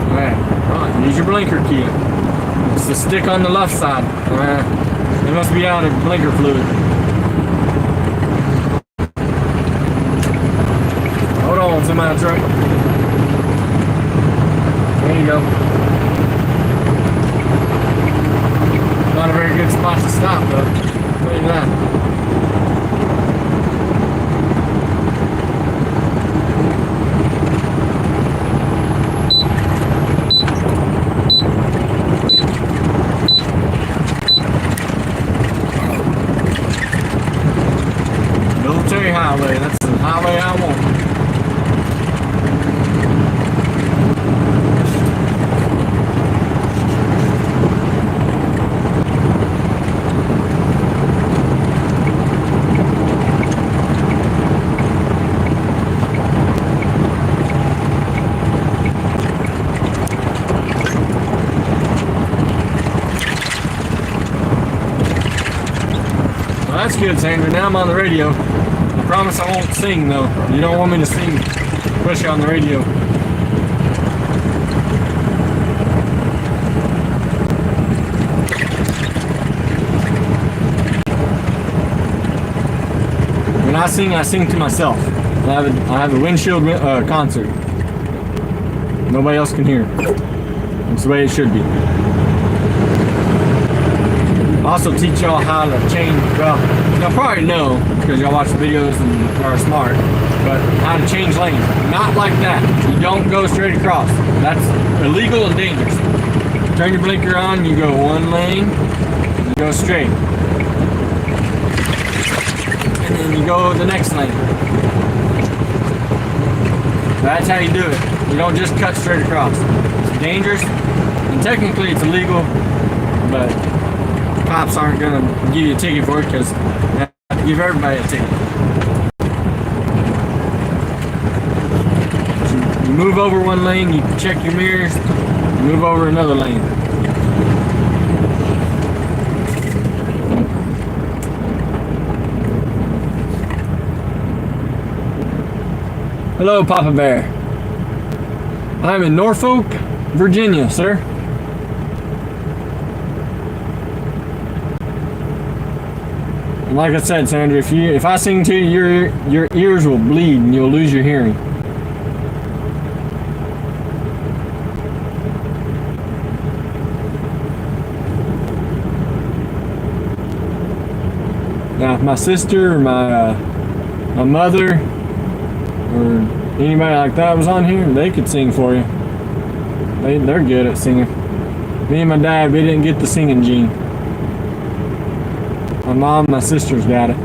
Alright, use your blinker key. It's the stick on the left side. It must be out of blinker fluid. going semi truck. There you go. Not a very good spot to stop though. Look at that. Military highway, that's the highway I want. Well, that's good, Sandra. Now I'm on the radio. I promise I won't sing though. You don't want me to sing, especially on the radio. When I sing to myself. I have a windshield concert. Nobody else can hear. That's the way it should be. Also teach y'all how to change, well, y'all probably know because y'all watch the videos and are smart, but how to change lanes. Not like that. You don't go straight across. That's illegal and dangerous. Turn your blinker on, you go one lane, you go straight. And then you go the next lane. That's how you do it. You don't just cut straight across. It's dangerous, and technically it's illegal, but cops aren't gonna give you a ticket for it because they have to give everybody a ticket. So you move over one lane, you check your mirrors, you move over another lane. Hello, Papa Bear. I'm in Norfolk, Virginia, sir. And like I said, Sandra, if I sing to you, your ears will bleed and you'll lose your hearing. Now, if my sister or my mother or anybody like that was on here, they could sing for you. They're good at singing. Me and my dad, we didn't get the singing gene. My mom and my sister's got it.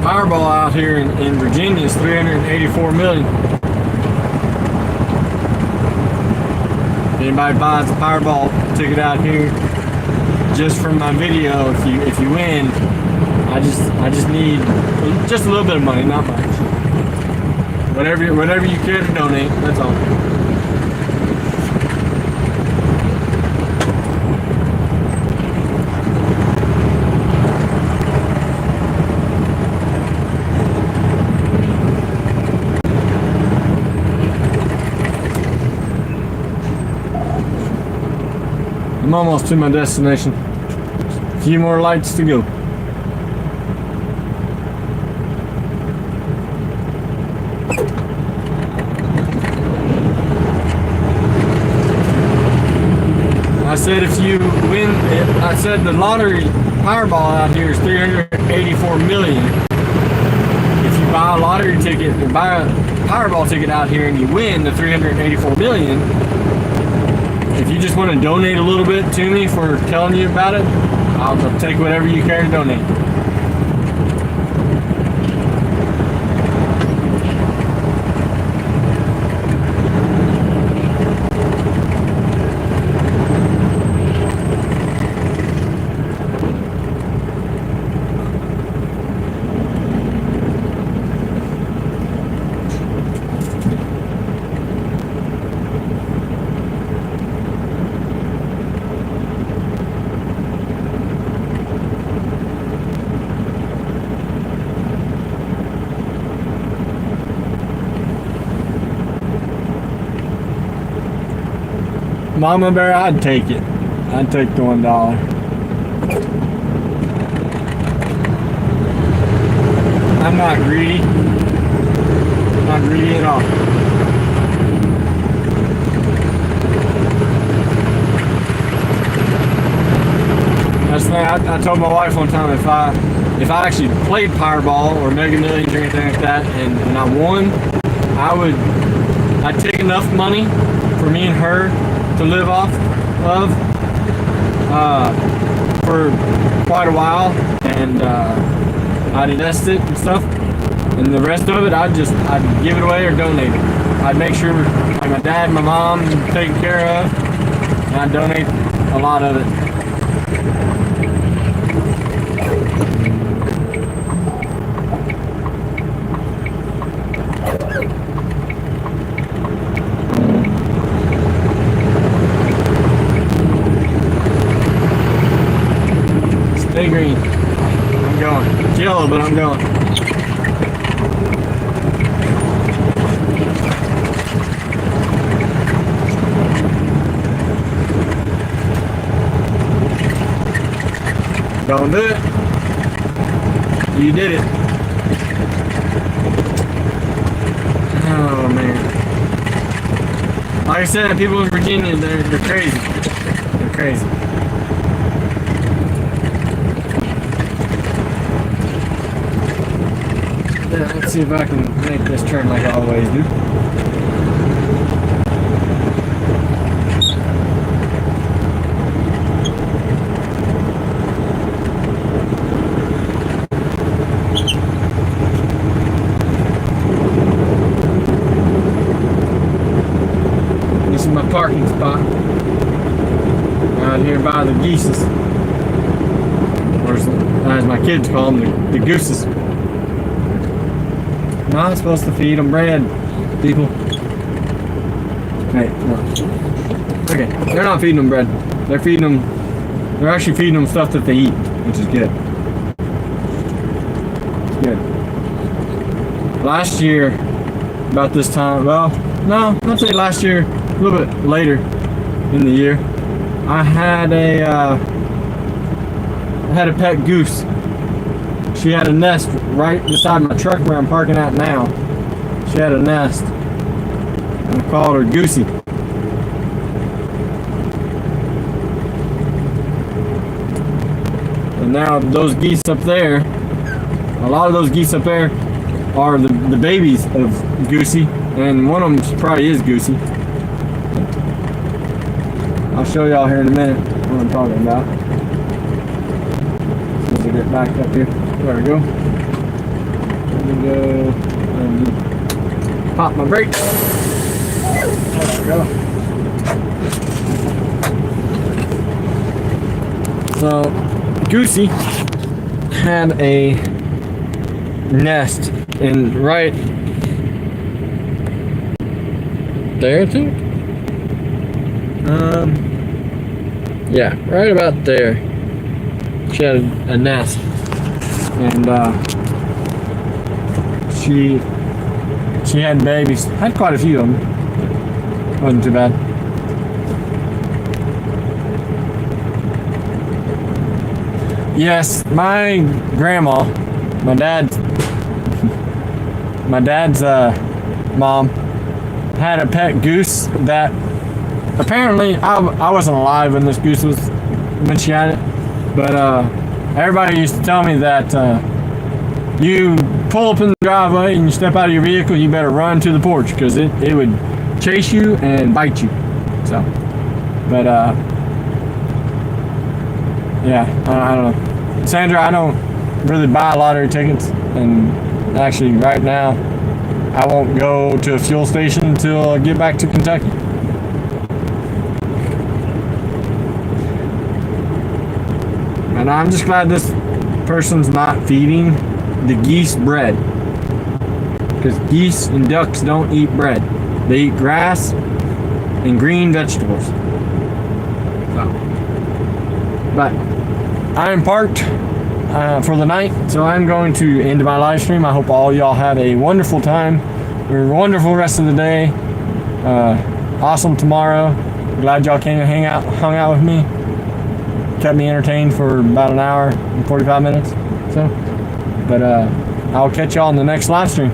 Powerball out here in Virginia is 384 million. If anybody buys a Powerball ticket out here, just from my video, if you win, I just need just a little bit of money, not much. Whatever you care to donate, that's all. I'm almost to my destination. A few more lights to go. I said if you win, I said the lottery Powerball out here is 384 million. If you buy a lottery ticket or buy a Powerball ticket out here and you win the 384 million, if you just want to donate a little bit to me for telling you about it, I'll take whatever you care to donate. Mama Bear, I'd take it. I'd take the $1. I'm not greedy. Not greedy at all. That's the thing. I told my wife one time if I actually played Powerball or Mega Millions or anything like that, and I won, I'd take enough money for me and her to live off of for quite a while, and I'd invest it and stuff, and the rest of it I'd give it away or donate it. I'd make sure like my dad, my mom taken care of, and I'd donate a lot of it. Stay green. I'm going. It's yellow, but I'm going. Don't do it. You did it. Oh man. Like I said, people in Virginia, they're crazy. They're crazy. Yeah, let's see if I can make this turn like I always do. This is my parking spot. Right here by the geeses. Or as my kids call them, the gooses. Not supposed to feed them bread, people. Hey, no. Okay, they're not feeding them bread. They're actually feeding them stuff that they eat, which is good. It's good. Last year, about this time, well, no, I'd say last year, a little bit later in the year, I had a pet goose. She had a nest right beside my truck where I'm parking at now. She had a nest. I called her Goosey. And now those geese up there, a lot of those geese up there are the babies of Goosey, and one of them probably is Goosey. I'll show y'all here in a minute what I'm talking about. Let's get back up here. There we go. Let me go and pop my brakes. There we go. So, Goosey had a nest in right there, I think. Yeah, right about there. She had a nest. And she had babies. Had quite a few of them. Wasn't too bad. Yes, my grandma, my dad's mom had a pet goose that apparently I wasn't alive when this goose was when she had it, but everybody used to tell me that you pull up in the driveway and you step out of your vehicle, you better run to the porch because it would chase you and bite you. So, but yeah, I don't know. Sandra, I don't really buy lottery tickets, and actually right now I won't go to a fuel station until I get back to Kentucky. And I'm just glad this person's not feeding the geese bread, because geese and ducks don't eat bread. They eat grass and green vegetables. So, but I am parked for the night, so I'm going to end my live stream. I hope all y'all have a wonderful time, or a wonderful rest of the day. Awesome tomorrow, glad y'all came and hung out with me. Kept me entertained for about an hour and 45 minutes. So, but I'll catch y'all in the next live stream.